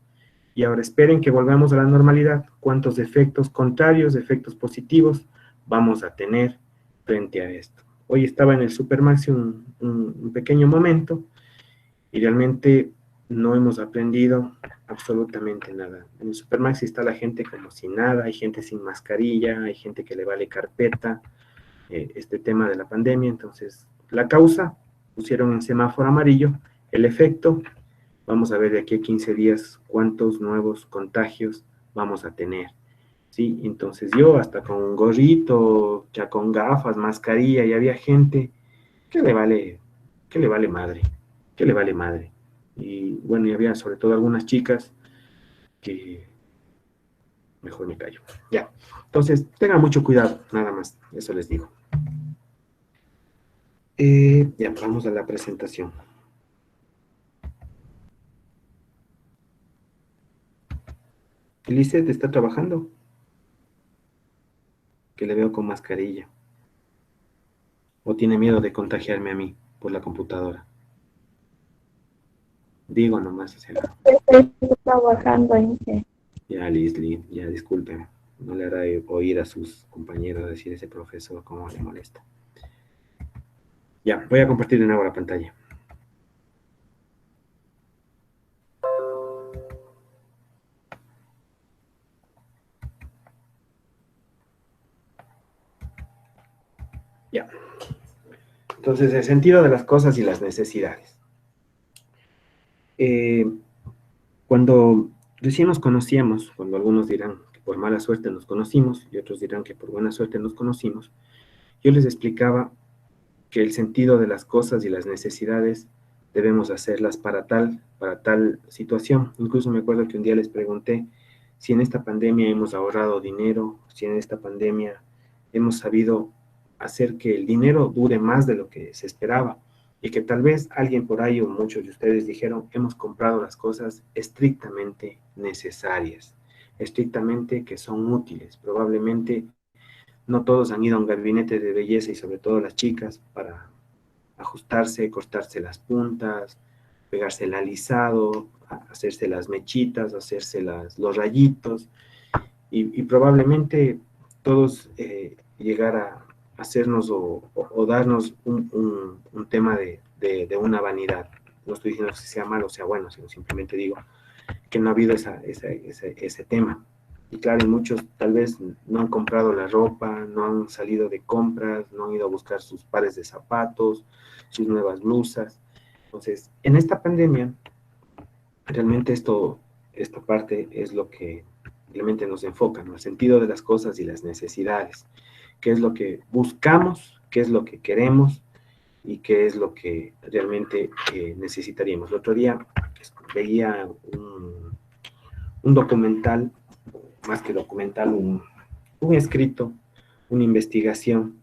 y ahora esperen que volvamos a la normalidad, cuántos efectos contrarios, efectos positivos vamos a tener frente a esto. Hoy estaba en el Supermaxi un pequeño momento, y realmente no hemos aprendido absolutamente nada. En el Supermaxi está la gente como si nada, hay gente sin mascarilla, hay gente que le vale carpeta este tema de la pandemia. Entonces, la causa, pusieron en semáforo amarillo, el efecto, vamos a ver de aquí a 15 días cuántos nuevos contagios vamos a tener, ¿sí? Entonces yo hasta con un gorrito, ya con gafas, mascarilla, y había gente que le vale madre, que le vale madre. Y bueno, y había sobre todo algunas chicas que mejor me callo. Ya, entonces tengan mucho cuidado, nada más, eso les digo. Ya, vamos a la presentación. Lizeth está trabajando, que le veo con mascarilla. ¿O tiene miedo de contagiarme a mí por la computadora? Digo nomás, Estoy trabajando en que ya, Leslie, ya discúlpeme. No le hará oír a sus compañeros decir ese profesor cómo le molesta. Ya, voy a compartir de nuevo la pantalla. Ya. Entonces, el sentido de las cosas y las necesidades. Cuando recién nos conocíamos, cuando algunos dirán que por mala suerte nos conocimos y otros dirán que por buena suerte nos conocimos, yo les explicaba que el sentido de las cosas y las necesidades debemos hacerlas para tal situación. Incluso me acuerdo que un día les pregunté si en esta pandemia hemos ahorrado dinero, si en esta pandemia hemos sabido hacer que el dinero dure más de lo que se esperaba, y que tal vez alguien por ahí o muchos de ustedes dijeron, hemos comprado las cosas estrictamente necesarias, estrictamente que son útiles. Probablemente no todos han ido a un gabinete de belleza, y sobre todo las chicas, para ajustarse, cortarse las puntas, pegarse el alisado, hacerse las mechitas, hacerse los rayitos, y probablemente todos llegar a hacernos o darnos un tema de una vanidad. No estoy diciendo que sea malo o sea bueno, sino simplemente digo que no ha habido ese tema. Y claro, y muchos tal vez no han comprado la ropa, no han salido de compras, no han ido a buscar sus pares de zapatos, sus nuevas blusas. Entonces, en esta pandemia, realmente esta parte es lo que realmente nos enfoca, ¿no? El sentido de las cosas y las necesidades. ¿Qué es lo que buscamos? ¿Qué es lo que queremos? ¿Y qué es lo que realmente necesitaríamos? El otro día veía un documental, más que documental, un escrito, una investigación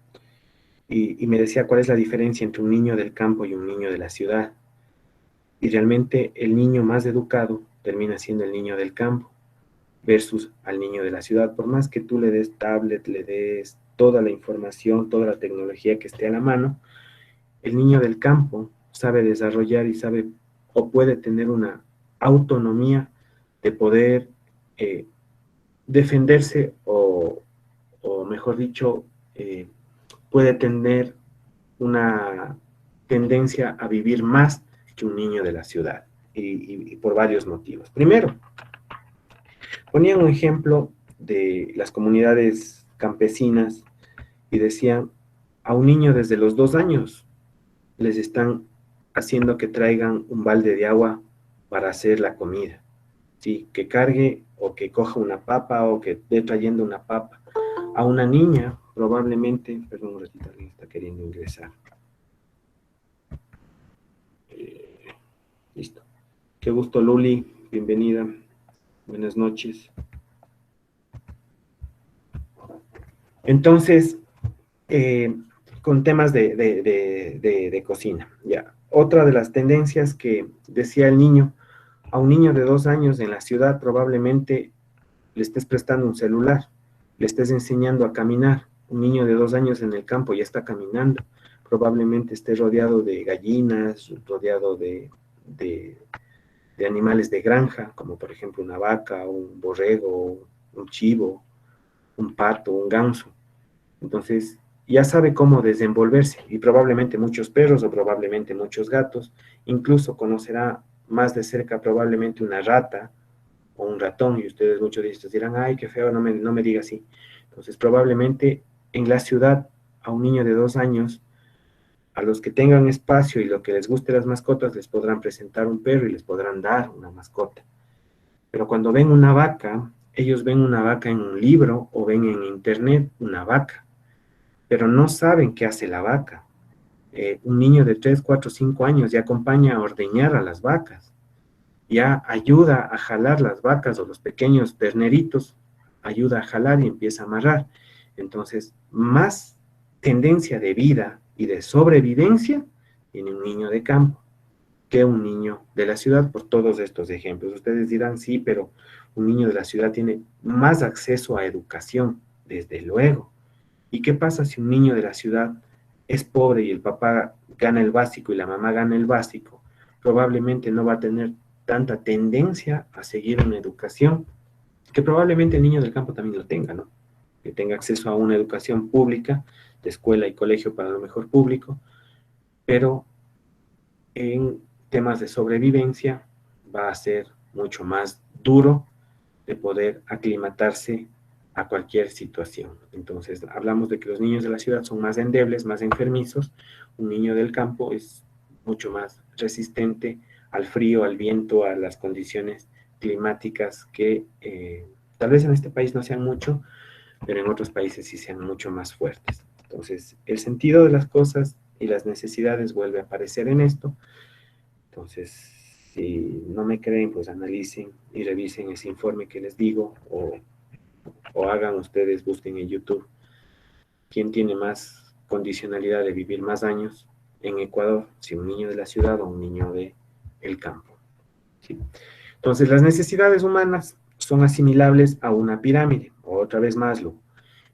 y me decía cuál es la diferencia entre un niño del campo y un niño de la ciudad. Y realmente el niño más educado termina siendo el niño del campo versus al niño de la ciudad. Por más que tú le des tablet, le des toda la información, toda la tecnología que esté a la mano, el niño del campo sabe desarrollar y sabe o puede tener una autonomía de poder defenderse o mejor dicho, puede tener una tendencia a vivir más que un niño de la ciudad y por varios motivos. Primero, ponían un ejemplo de las comunidades campesinas y decían, a un niño desde los 2 años les están haciendo que traigan un balde de agua para hacer la comida, ¿sí? Que cargue o que coja una papa o que esté trayendo una papa. A una niña probablemente, perdón un ratito, alguien está queriendo ingresar. Listo. Qué gusto, Luli, bienvenida, buenas noches. Entonces, con temas de cocina, ya. Otra de las tendencias que decía el niño, a un niño de 2 años en la ciudad probablemente le estés prestando un celular, le estés enseñando a caminar. Un niño de 2 años en el campo ya está caminando, probablemente esté rodeado de gallinas, rodeado de animales de granja, como por ejemplo una vaca, un borrego, un chivo, un pato, un ganso. Entonces, ya sabe cómo desenvolverse, y probablemente muchos perros o probablemente muchos gatos, incluso conocerá más de cerca probablemente una rata o un ratón, y ustedes muchos de estos dirán, ay, qué feo, no me diga así. Entonces, probablemente en la ciudad, a un niño de 2 años, a los que tengan espacio y lo que les guste las mascotas, les podrán presentar un perro y les podrán dar una mascota. Pero cuando ven una vaca, ellos ven una vaca en un libro o ven en internet una vaca, pero no saben qué hace la vaca. Un niño de 3, 4, 5 años ya acompaña a ordeñar a las vacas, ya ayuda a jalar las vacas o los pequeños terneritos, ayuda a jalar y empieza a amarrar. Entonces, más tendencia de vida y de sobrevivencia tiene un niño de campo que un niño de la ciudad, por todos estos ejemplos. Ustedes dirán, sí, pero un niño de la ciudad tiene más acceso a educación, desde luego. ¿Y qué pasa si un niño de la ciudad es pobre y el papá gana el básico y la mamá gana el básico? Probablemente no va a tener tanta tendencia a seguir una educación, que probablemente el niño del campo también lo tenga, ¿no? Que tenga acceso a una educación pública, de escuela y colegio para lo mejor público, pero en temas de sobrevivencia va a ser mucho más duro de poder aclimatarse a cualquier situación. Entonces, hablamos de que los niños de la ciudad son más endebles, más enfermizos. Un niño del campo es mucho más resistente al frío, al viento, a las condiciones climáticas que tal vez en este país no sean mucho, pero en otros países sí sean mucho más fuertes. Entonces, el sentido de las cosas y las necesidades vuelve a aparecer en esto. Entonces, si no me creen, pues analicen y revisen ese informe que les digo, o hagan ustedes, busquen en YouTube quién tiene más condicionalidad de vivir más años en Ecuador, si un niño de la ciudad o un niño del campo. ¿Sí? Entonces, las necesidades humanas son asimilables a una pirámide, o otra vez Maslow.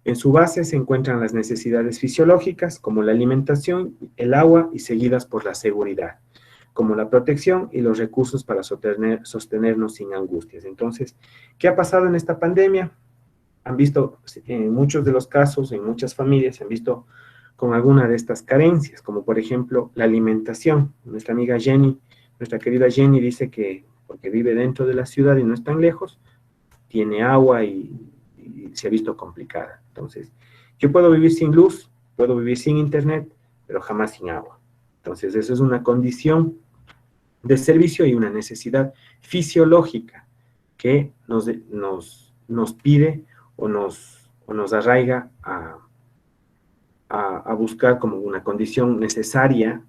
En su base se encuentran las necesidades fisiológicas, como la alimentación, el agua, y seguidas por la seguridad, como la protección y los recursos para sostenernos sin angustias. Entonces, ¿qué ha pasado en esta pandemia? Han visto, en muchos de los casos, en muchas familias, se han visto con alguna de estas carencias, como por ejemplo la alimentación. Nuestra amiga Jenny, nuestra querida Jenny, dice que porque vive dentro de la ciudad y no es tan lejos, tiene agua y se ha visto complicada. Entonces, yo puedo vivir sin luz, puedo vivir sin internet, pero jamás sin agua. Entonces, eso es una condición de servicio y una necesidad fisiológica que nos pide o nos arraiga a buscar como una condición necesaria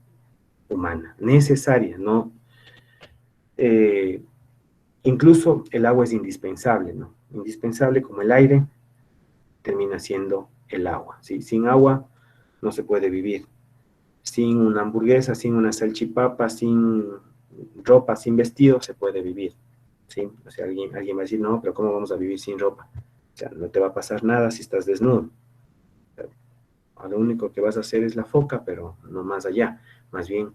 humana, necesaria, ¿no? Incluso el agua es indispensable, ¿no? Indispensable como el aire, termina siendo el agua, ¿sí? Sin agua no se puede vivir. Sin una hamburguesa, sin una salchipapa, sin ropa, sin vestido, se puede vivir. ¿Sí? O sea, alguien va a decir, no, pero ¿cómo vamos a vivir sin ropa? O sea, no te va a pasar nada si estás desnudo. Lo único que vas a hacer es la foca, pero no más allá. Más bien,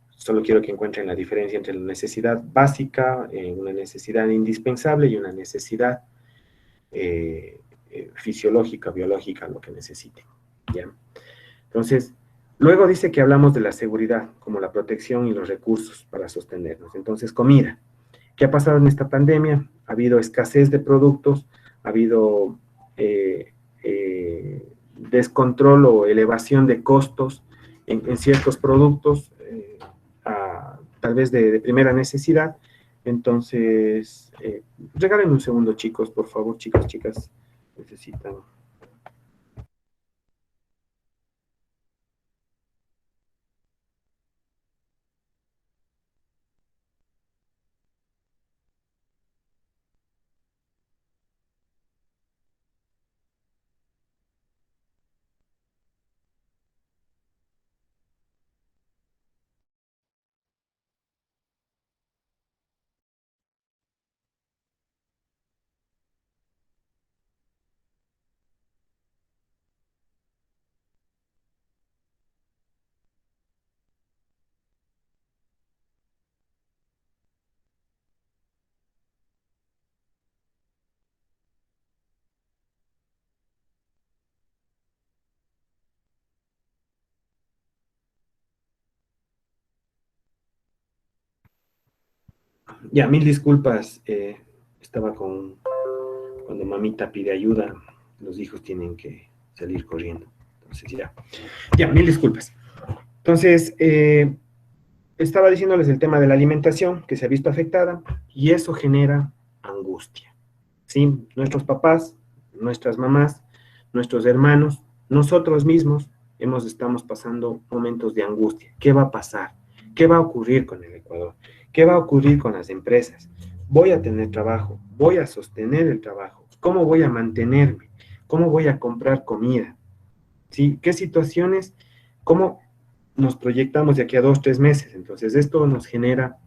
solo quiero que encuentren la diferencia entre la necesidad básica, una necesidad indispensable y una necesidad fisiológica, biológica, lo que necesiten. ¿Ya? Entonces, luego dice que hablamos de la seguridad, como la protección y los recursos para sostenernos. Entonces, comida. ¿Qué ha pasado en esta pandemia? Ha habido escasez de productos, ha habido descontrol o elevación de costos en ciertos productos, tal vez de primera necesidad. Entonces, regálenme un segundo, chicos, por favor, chicos, chicas, necesitan... Ya, mil disculpas, estaba cuando mamita pide ayuda, los hijos tienen que salir corriendo. Entonces, ya, mil disculpas. Entonces, estaba diciéndoles el tema de la alimentación que se ha visto afectada y eso genera angustia. ¿Sí? Nuestros papás, nuestras mamás, nuestros hermanos, nosotros mismos estamos pasando momentos de angustia. ¿Qué va a pasar? ¿Qué va a ocurrir con el Ecuador? ¿Qué va a ocurrir con las empresas? ¿Voy a tener trabajo? ¿Voy a sostener el trabajo? ¿Cómo voy a mantenerme? ¿Cómo voy a comprar comida? ¿Sí? ¿Qué situaciones? ¿Cómo nos proyectamos de aquí a 2, 3 meses? Entonces, esto nos genera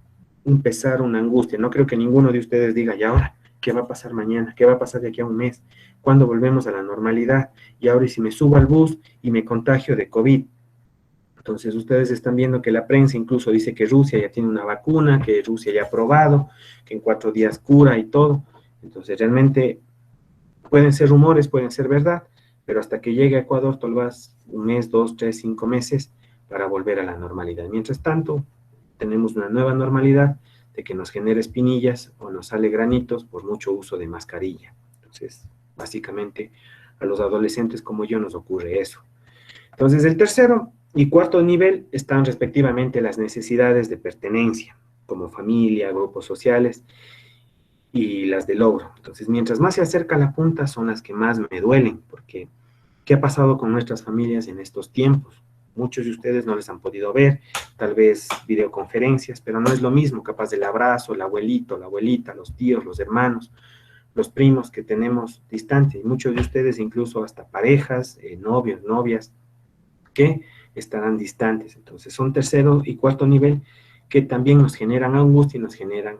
un pesar, una angustia. No creo que ninguno de ustedes diga, ¿y ahora qué va a pasar mañana? ¿Qué va a pasar de aquí a un mes? ¿Cuándo volvemos a la normalidad? Y ahora, ¿y si me subo al bus y me contagio de COVID? Entonces, ustedes están viendo que la prensa incluso dice que Rusia ya tiene una vacuna, que Rusia ya ha probado, que en 4 días cura y todo. Entonces, realmente pueden ser rumores, pueden ser verdad, pero hasta que llegue a Ecuador, tal vez 1 mes, 2, 3, 5 meses para volver a la normalidad. Mientras tanto, tenemos una nueva normalidad de que nos genere espinillas o nos sale granitos por mucho uso de mascarilla. Entonces, básicamente, a los adolescentes como yo nos ocurre eso. Entonces, el tercero y cuarto nivel están respectivamente las necesidades de pertenencia, como familia, grupos sociales, y las de logro. Entonces, mientras más se acerca la punta, son las que más me duelen, porque ¿qué ha pasado con nuestras familias en estos tiempos? Muchos de ustedes no les han podido ver, tal vez videoconferencias, pero no es lo mismo, capaz del abrazo, el abuelito, la abuelita, los tíos, los hermanos, los primos que tenemos distantes, y muchos de ustedes incluso hasta parejas, novios, novias, que estarán distantes. Entonces, son tercero y cuarto nivel que también nos generan angustia y nos generan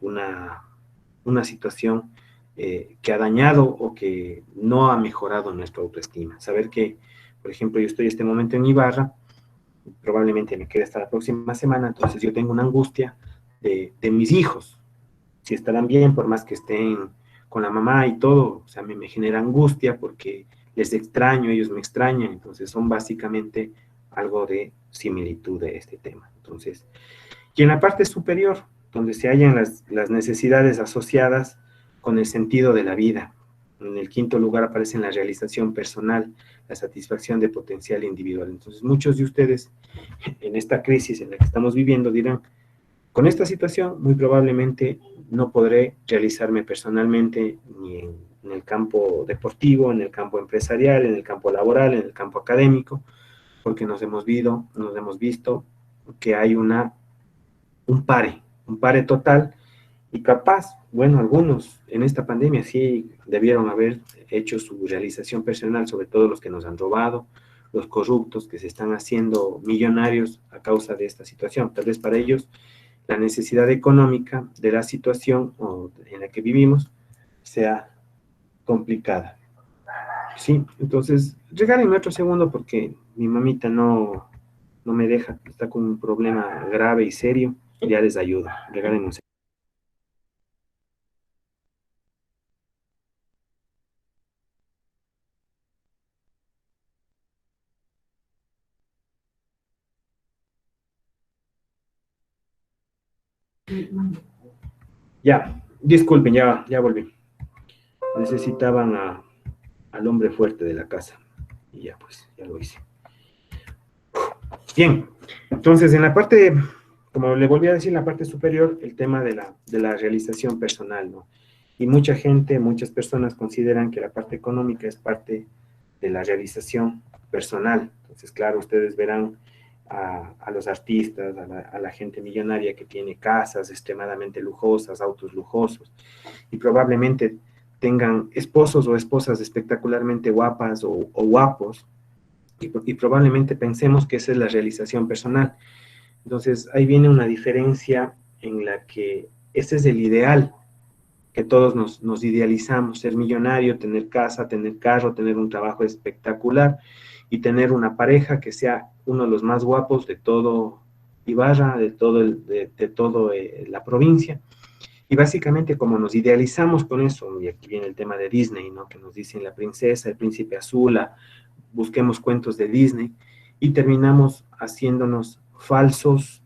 una situación que ha dañado o que no ha mejorado nuestra autoestima. Saber que, por ejemplo, yo estoy en este momento en Ibarra, probablemente me quede hasta la próxima semana, entonces yo tengo una angustia de mis hijos, si estarán bien, por más que estén con la mamá y todo, o sea, me genera angustia porque les extraño, ellos me extrañan, entonces son básicamente algo de similitud de este tema. Entonces, y en la parte superior, donde se hallan las necesidades asociadas con el sentido de la vida. En el quinto lugar aparece la realización personal, la satisfacción de potencial individual. Entonces, muchos de ustedes en esta crisis en la que estamos viviendo dirán, con esta situación muy probablemente no podré realizarme personalmente ni en el campo deportivo, en el campo empresarial, en el campo laboral, en el campo académico, porque nos hemos visto que hay un pare total Y capaz, bueno, algunos en esta pandemia sí debieron haber hecho su realización personal, sobre todo los que nos han robado, los corruptos que se están haciendo millonarios a causa de esta situación. Tal vez para ellos la necesidad económica de la situación en la que vivimos sea complicada. Sí, entonces regálenme otro segundo porque mi mamita no me deja, está con un problema grave y serio, ya les ayudo. Regálenme un segundo. Ya, disculpen, ya volví. Necesitaban al hombre fuerte de la casa. Y ya, pues, ya lo hice. Bien, entonces en la parte, como le volví a decir, en la parte superior, el tema de la realización personal, ¿no? Y mucha gente, muchas personas consideran que la parte económica es parte de la realización personal. Entonces, claro, ustedes verán a los artistas, a la gente millonaria que tiene casas extremadamente lujosas, autos lujosos, y probablemente tengan esposos o esposas espectacularmente guapas o guapos, y probablemente pensemos que esa es la realización personal. Entonces, ahí viene una diferencia en la que ese es el ideal que todos nos idealizamos, ser millonario, tener casa, tener carro, tener un trabajo espectacular y tener una pareja que sea uno de los más guapos de todo Ibarra, de todo la provincia. Y básicamente como nos idealizamos con eso, y aquí viene el tema de Disney, ¿no? Que nos dicen la princesa, el príncipe azul, busquemos cuentos de Disney, y terminamos haciéndonos falsas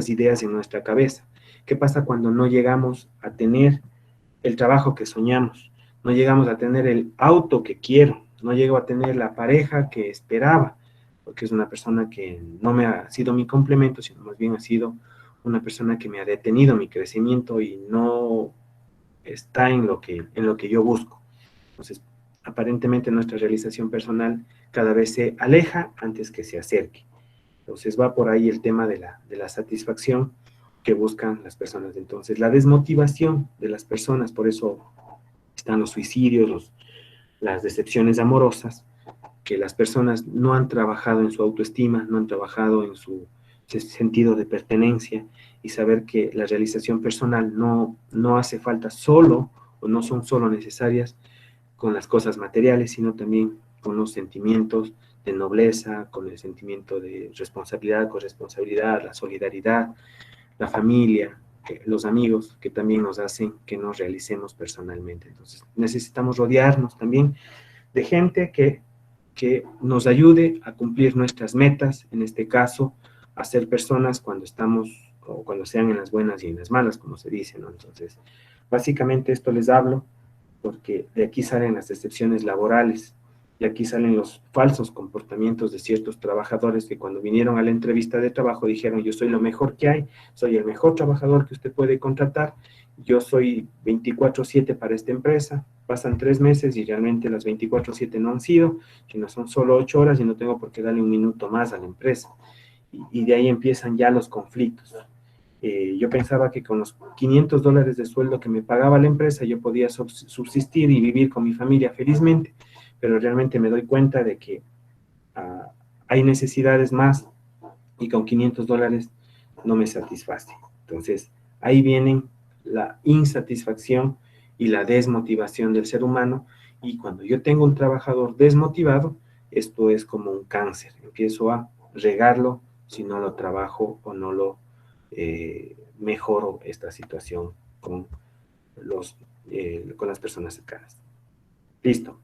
ideas en nuestra cabeza. ¿Qué pasa cuando no llegamos a tener el trabajo que soñamos? No llegamos a tener el auto que quiero, no llego a tener la pareja que esperaba, porque es una persona que no me ha sido mi complemento, sino más bien ha sido una persona que me ha detenido mi crecimiento y no está en lo que yo busco. Entonces, aparentemente nuestra realización personal cada vez se aleja antes que se acerque. Entonces va por ahí el tema de la satisfacción que buscan las personas. Entonces, la desmotivación de las personas, por eso están los suicidios, las decepciones amorosas, que las personas no han trabajado en su autoestima, no han trabajado en su sentido de pertenencia, y saber que la realización personal no hace falta solo, o no son solo necesarias con las cosas materiales, sino también con los sentimientos de nobleza, con el sentimiento de responsabilidad, corresponsabilidad, la solidaridad, la familia, los amigos, que también nos hacen que nos realicemos personalmente. Entonces, necesitamos rodearnos también de gente que nos ayude a cumplir nuestras metas, en este caso, a ser personas cuando estamos, o cuando sean en las buenas y en las malas, como se dice, ¿no? Entonces, básicamente esto les hablo porque de aquí salen las decepciones laborales, y aquí salen los falsos comportamientos de ciertos trabajadores que cuando vinieron a la entrevista de trabajo dijeron: yo soy lo mejor que hay, soy el mejor trabajador que usted puede contratar, yo soy 24/7 para esta empresa. Pasan 3 meses y realmente las 24/7 no han sido, sino son solo 8 horas y no tengo por qué darle un minuto más a la empresa. Y de ahí empiezan ya los conflictos. Yo pensaba que con los $500 de sueldo que me pagaba la empresa yo podía subsistir y vivir con mi familia felizmente, pero realmente me doy cuenta de que hay necesidades más y con $500 no me satisface. Entonces, ahí vienen la insatisfacción y la desmotivación del ser humano, y cuando yo tengo un trabajador desmotivado, esto es como un cáncer, empiezo a regarlo si no lo trabajo o no lo mejoro esta situación con las personas cercanas. Listo.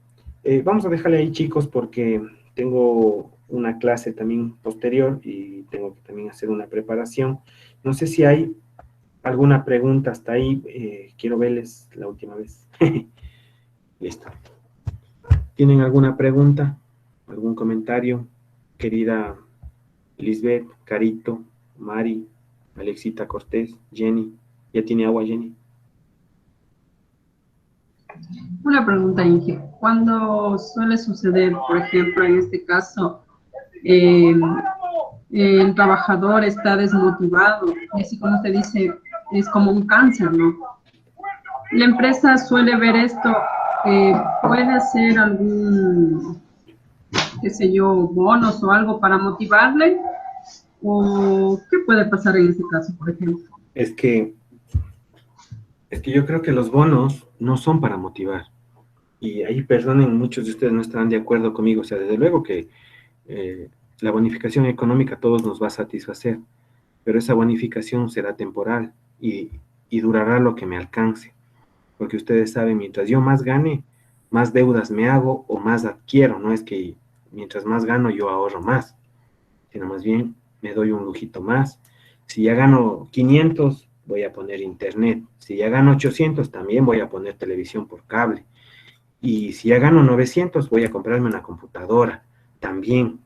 Vamos a dejarle ahí, chicos, porque tengo una clase también posterior y tengo que también hacer una preparación. No sé si hay alguna pregunta hasta ahí. Quiero verles la última vez. Listo. ¿Tienen alguna pregunta? ¿Algún comentario? Querida Lisbeth, Carito, Mari, Alexita Cortés, Jenny. ¿Ya tiene agua, Jenny? Una pregunta, Inge. ¿Cuándo suele suceder, por ejemplo, en este caso, el trabajador está desmotivado, y así como usted dice, es como un cáncer, ¿no? La empresa suele ver esto, puede hacer algún, qué sé yo, bonos o algo para motivarle, o qué puede pasar en este caso, por ejemplo. Es que yo creo que los bonos no son para motivar. Y ahí, perdonen, muchos de ustedes no estarán de acuerdo conmigo. O sea, desde luego que la bonificación económica a todos nos va a satisfacer, pero esa bonificación será temporal y durará lo que me alcance. Porque ustedes saben, mientras yo más gane, más deudas me hago o más adquiero. No es que mientras más gano yo ahorro más, sino más bien me doy un lujito más. Si ya gano 500, voy a poner internet. Si ya gano 800, también voy a poner televisión por cable. Y si ya gano 900, voy a comprarme una computadora también.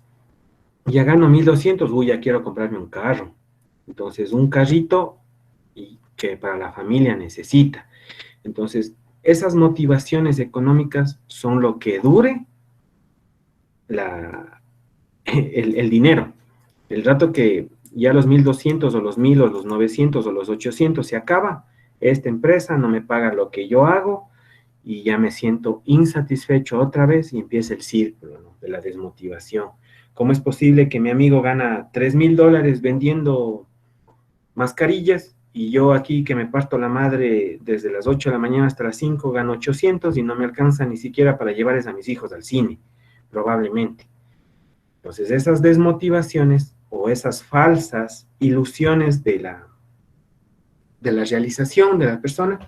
Ya gano 1200, uy, ya quiero comprarme un carro. Entonces, un carrito y que para la familia necesita. Entonces, esas motivaciones económicas son lo que dure el dinero. El rato que ya los 1200 o los 1000 o los 900 o los 800 se acaba, esta empresa no me paga lo que yo hago y ya me siento insatisfecho otra vez y empieza el círculo, ¿no?, de la desmotivación. ¿Cómo es posible que mi amigo gana $3000 vendiendo mascarillas y yo aquí que me parto la madre desde las 8 de la mañana hasta las 5 gano 800 y no me alcanza ni siquiera para llevarles a mis hijos al cine, probablemente? Entonces, esas desmotivaciones o esas falsas ilusiones de la realización de la persona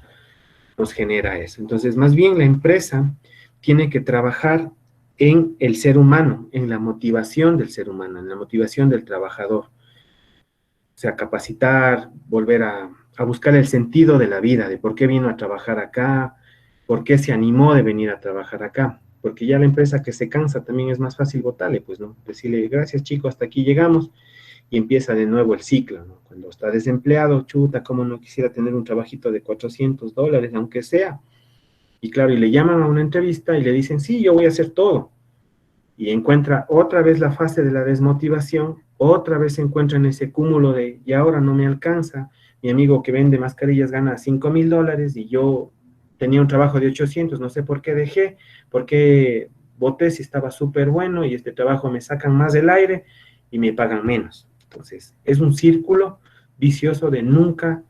nos genera eso. Entonces, más bien la empresa tiene que trabajar en el ser humano, en la motivación del ser humano, en la motivación del trabajador. O sea, capacitar, volver a buscar el sentido de la vida, de por qué vino a trabajar acá, por qué se animó de venir a trabajar acá. Porque ya la empresa que se cansa también es más fácil votarle, pues, ¿no? Decirle, gracias chico, hasta aquí llegamos, y empieza de nuevo el ciclo, ¿no? Cuando está desempleado, chuta, cómo no quisiera tener un trabajito de $400, aunque sea. Y claro, y le llaman a una entrevista y le dicen, sí, yo voy a hacer todo. Y encuentra otra vez la fase de la desmotivación, otra vez se encuentra en ese cúmulo de, y ahora no me alcanza, mi amigo que vende mascarillas gana $5000 y yo tenía un trabajo de 800, no sé por qué dejé, por qué voté si estaba súper bueno y este trabajo me sacan más del aire y me pagan menos. Entonces, es un círculo vicioso de nunca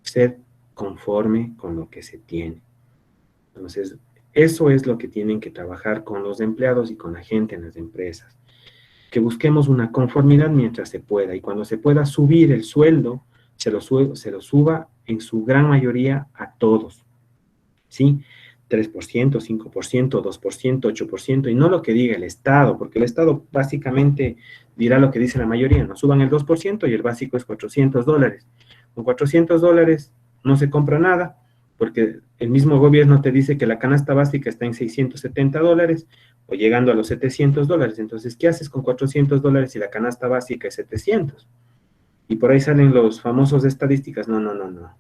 ser conforme con lo que se tiene. Entonces, eso es lo que tienen que trabajar con los empleados y con la gente en las empresas. Que busquemos una conformidad mientras se pueda, y cuando se pueda subir el sueldo, se lo suba en su gran mayoría a todos, ¿sí? 3%, 5%, 2%, 8%, y no lo que diga el Estado, porque el Estado básicamente dirá lo que dice la mayoría, nos suban el 2% y el básico es $400. Con $400 no se compra nada, porque el mismo gobierno te dice que la canasta básica está en $670 o llegando a los $700. Entonces, ¿qué haces con $400 si la canasta básica es 700? Y por ahí salen los famosos estadísticas. No,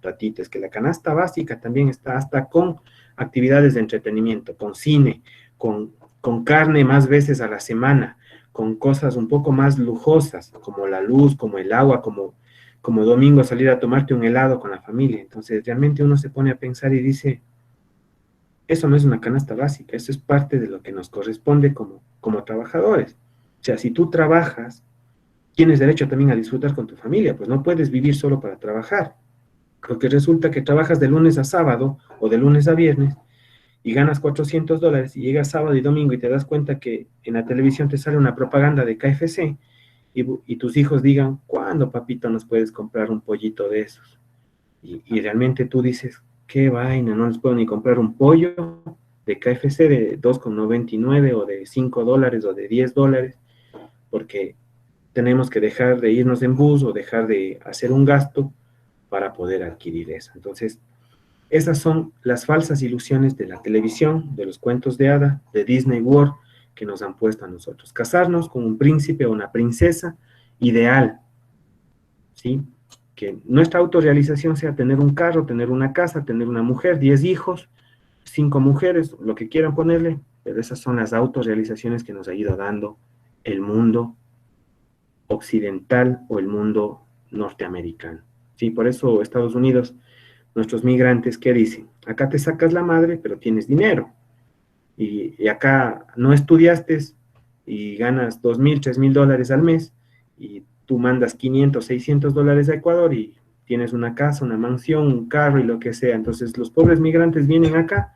ratito, es que la canasta básica también está hasta con actividades de entretenimiento, con cine, con carne más veces a la semana, con cosas un poco más lujosas, como la luz, como el agua, como domingo salir a tomarte un helado con la familia. Entonces, realmente uno se pone a pensar y dice, eso no es una canasta básica, eso es parte de lo que nos corresponde como trabajadores. O sea, si tú trabajas, tienes derecho también a disfrutar con tu familia, pues no puedes vivir solo para trabajar, porque resulta que trabajas de lunes a sábado o de lunes a viernes y ganas $400 y llegas sábado y domingo y te das cuenta que en la televisión te sale una propaganda de KFC y tus hijos digan, ¿cuándo, papito, nos puedes comprar un pollito de esos? Y realmente tú dices, qué vaina, no les puedo ni comprar un pollo de KFC de 2,99 o de $5 o de $10, porque tenemos que dejar de irnos en bus o dejar de hacer un gasto para poder adquirir eso. Entonces, esas son las falsas ilusiones de la televisión, de los cuentos de hada, de Disney World, que nos han puesto a nosotros. Casarnos con un príncipe o una princesa ideal, ¿sí? Que nuestra autorrealización sea tener un carro, tener una casa, tener una mujer, 10 hijos, 5 mujeres, lo que quieran ponerle, pero esas son las autorrealizaciones que nos ha ido dando el mundo occidental o el mundo norteamericano. Sí, por eso Estados Unidos, nuestros migrantes, ¿qué dicen? Acá te sacas la madre, pero tienes dinero. Y acá no estudiaste y ganas 2.000, 3.000 dólares al mes y tú mandas 500, 600 dólares a Ecuador y tienes una casa, una mansión, un carro y lo que sea. Entonces los pobres migrantes vienen acá,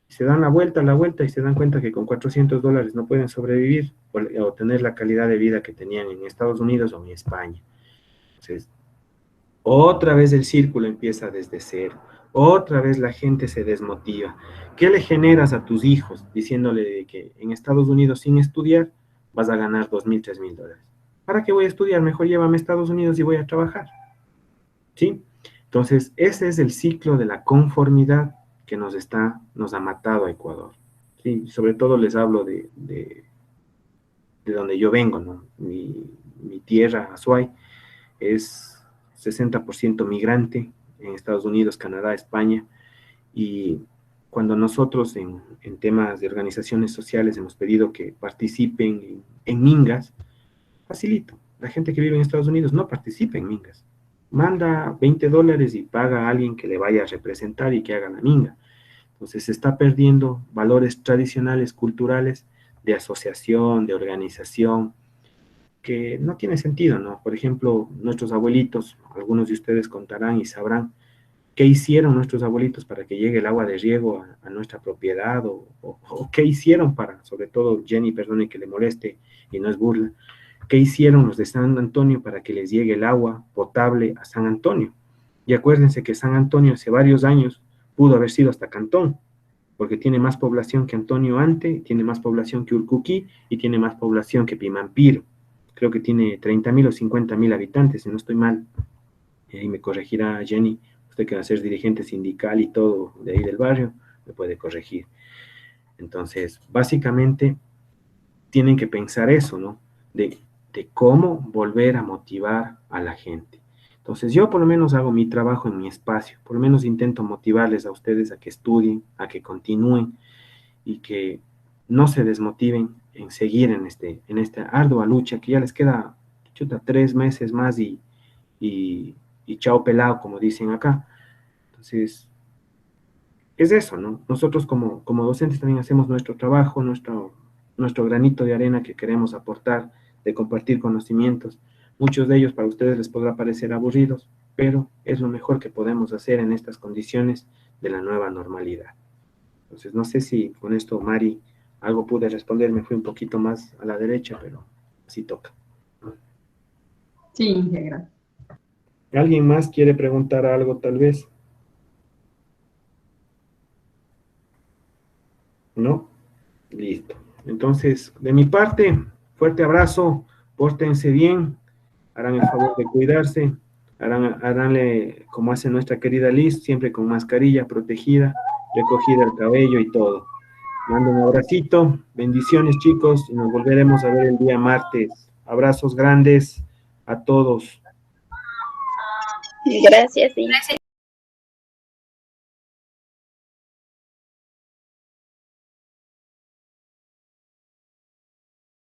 se dan la vuelta y se dan cuenta que con 400 dólares no pueden sobrevivir o tener la calidad de vida que tenían en Estados Unidos o en España. Entonces, otra vez el círculo empieza desde cero. Otra vez la gente se desmotiva. ¿Qué le generas a tus hijos diciéndole que en Estados Unidos sin estudiar vas a ganar 2.000, 3.000 dólares? ¿Para qué voy a estudiar? Mejor llévame a Estados Unidos y voy a trabajar. ¿Sí? Entonces, ese es el ciclo de la conformidad que nos ha matado a Ecuador. ¿Sí? Sobre todo les hablo de donde yo vengo, ¿no? Mi tierra, Azuay, es 60% migrante en Estados Unidos, Canadá, España, y cuando nosotros en temas de organizaciones sociales hemos pedido que participen en mingas, facilito. La gente que vive en Estados Unidos no participa en mingas. Manda 20 dólares y paga a alguien que le vaya a representar y que haga la minga. Entonces se está perdiendo valores tradicionales, culturales, de asociación, de organización, que no tiene sentido, ¿no? Por ejemplo, nuestros abuelitos, algunos de ustedes contarán y sabrán qué hicieron nuestros abuelitos para que llegue el agua de riego a nuestra propiedad, o qué hicieron para, sobre todo Jenny, perdone que le moleste y no es burla, qué hicieron los de San Antonio para que les llegue el agua potable a San Antonio. Y acuérdense que San Antonio hace varios años pudo haber sido hasta Cantón, porque tiene más población que Antonio Ante, tiene más población que Urcuquí y tiene más población que Pimampiro. Creo que tiene 30.000 o 50.000 habitantes, si no estoy mal. Y me corregirá Jenny, usted que va a ser dirigente sindical y todo de ahí del barrio, me puede corregir. Entonces, básicamente, tienen que pensar eso, ¿no? De cómo volver a motivar a la gente. Entonces, yo por lo menos hago mi trabajo en mi espacio, por lo menos intento motivarles a ustedes a que estudien, a que continúen y que no se desmotiven en seguir en esta ardua lucha que ya les queda, 3 meses más y chao pelado, como dicen acá. Entonces, es eso, ¿no? Nosotros como docentes también hacemos nuestro trabajo, nuestro granito de arena que queremos aportar, de compartir conocimientos. Muchos de ellos para ustedes les podrá parecer aburridos, pero es lo mejor que podemos hacer en estas condiciones de la nueva normalidad. Entonces, no sé si con esto, Mari, algo pude responder, me fui un poquito más a la derecha, pero así toca. Sí, integra. ¿Alguien más quiere preguntar algo, tal vez? ¿No? Listo. Entonces, de mi parte, fuerte abrazo, pórtense bien, harán el favor de cuidarse, haránle como hace nuestra querida Liz, siempre con mascarilla protegida, recogida el cabello y todo. Mando un abracito, bendiciones chicos, y nos volveremos a ver el día martes. Abrazos grandes a todos. Gracias, sí.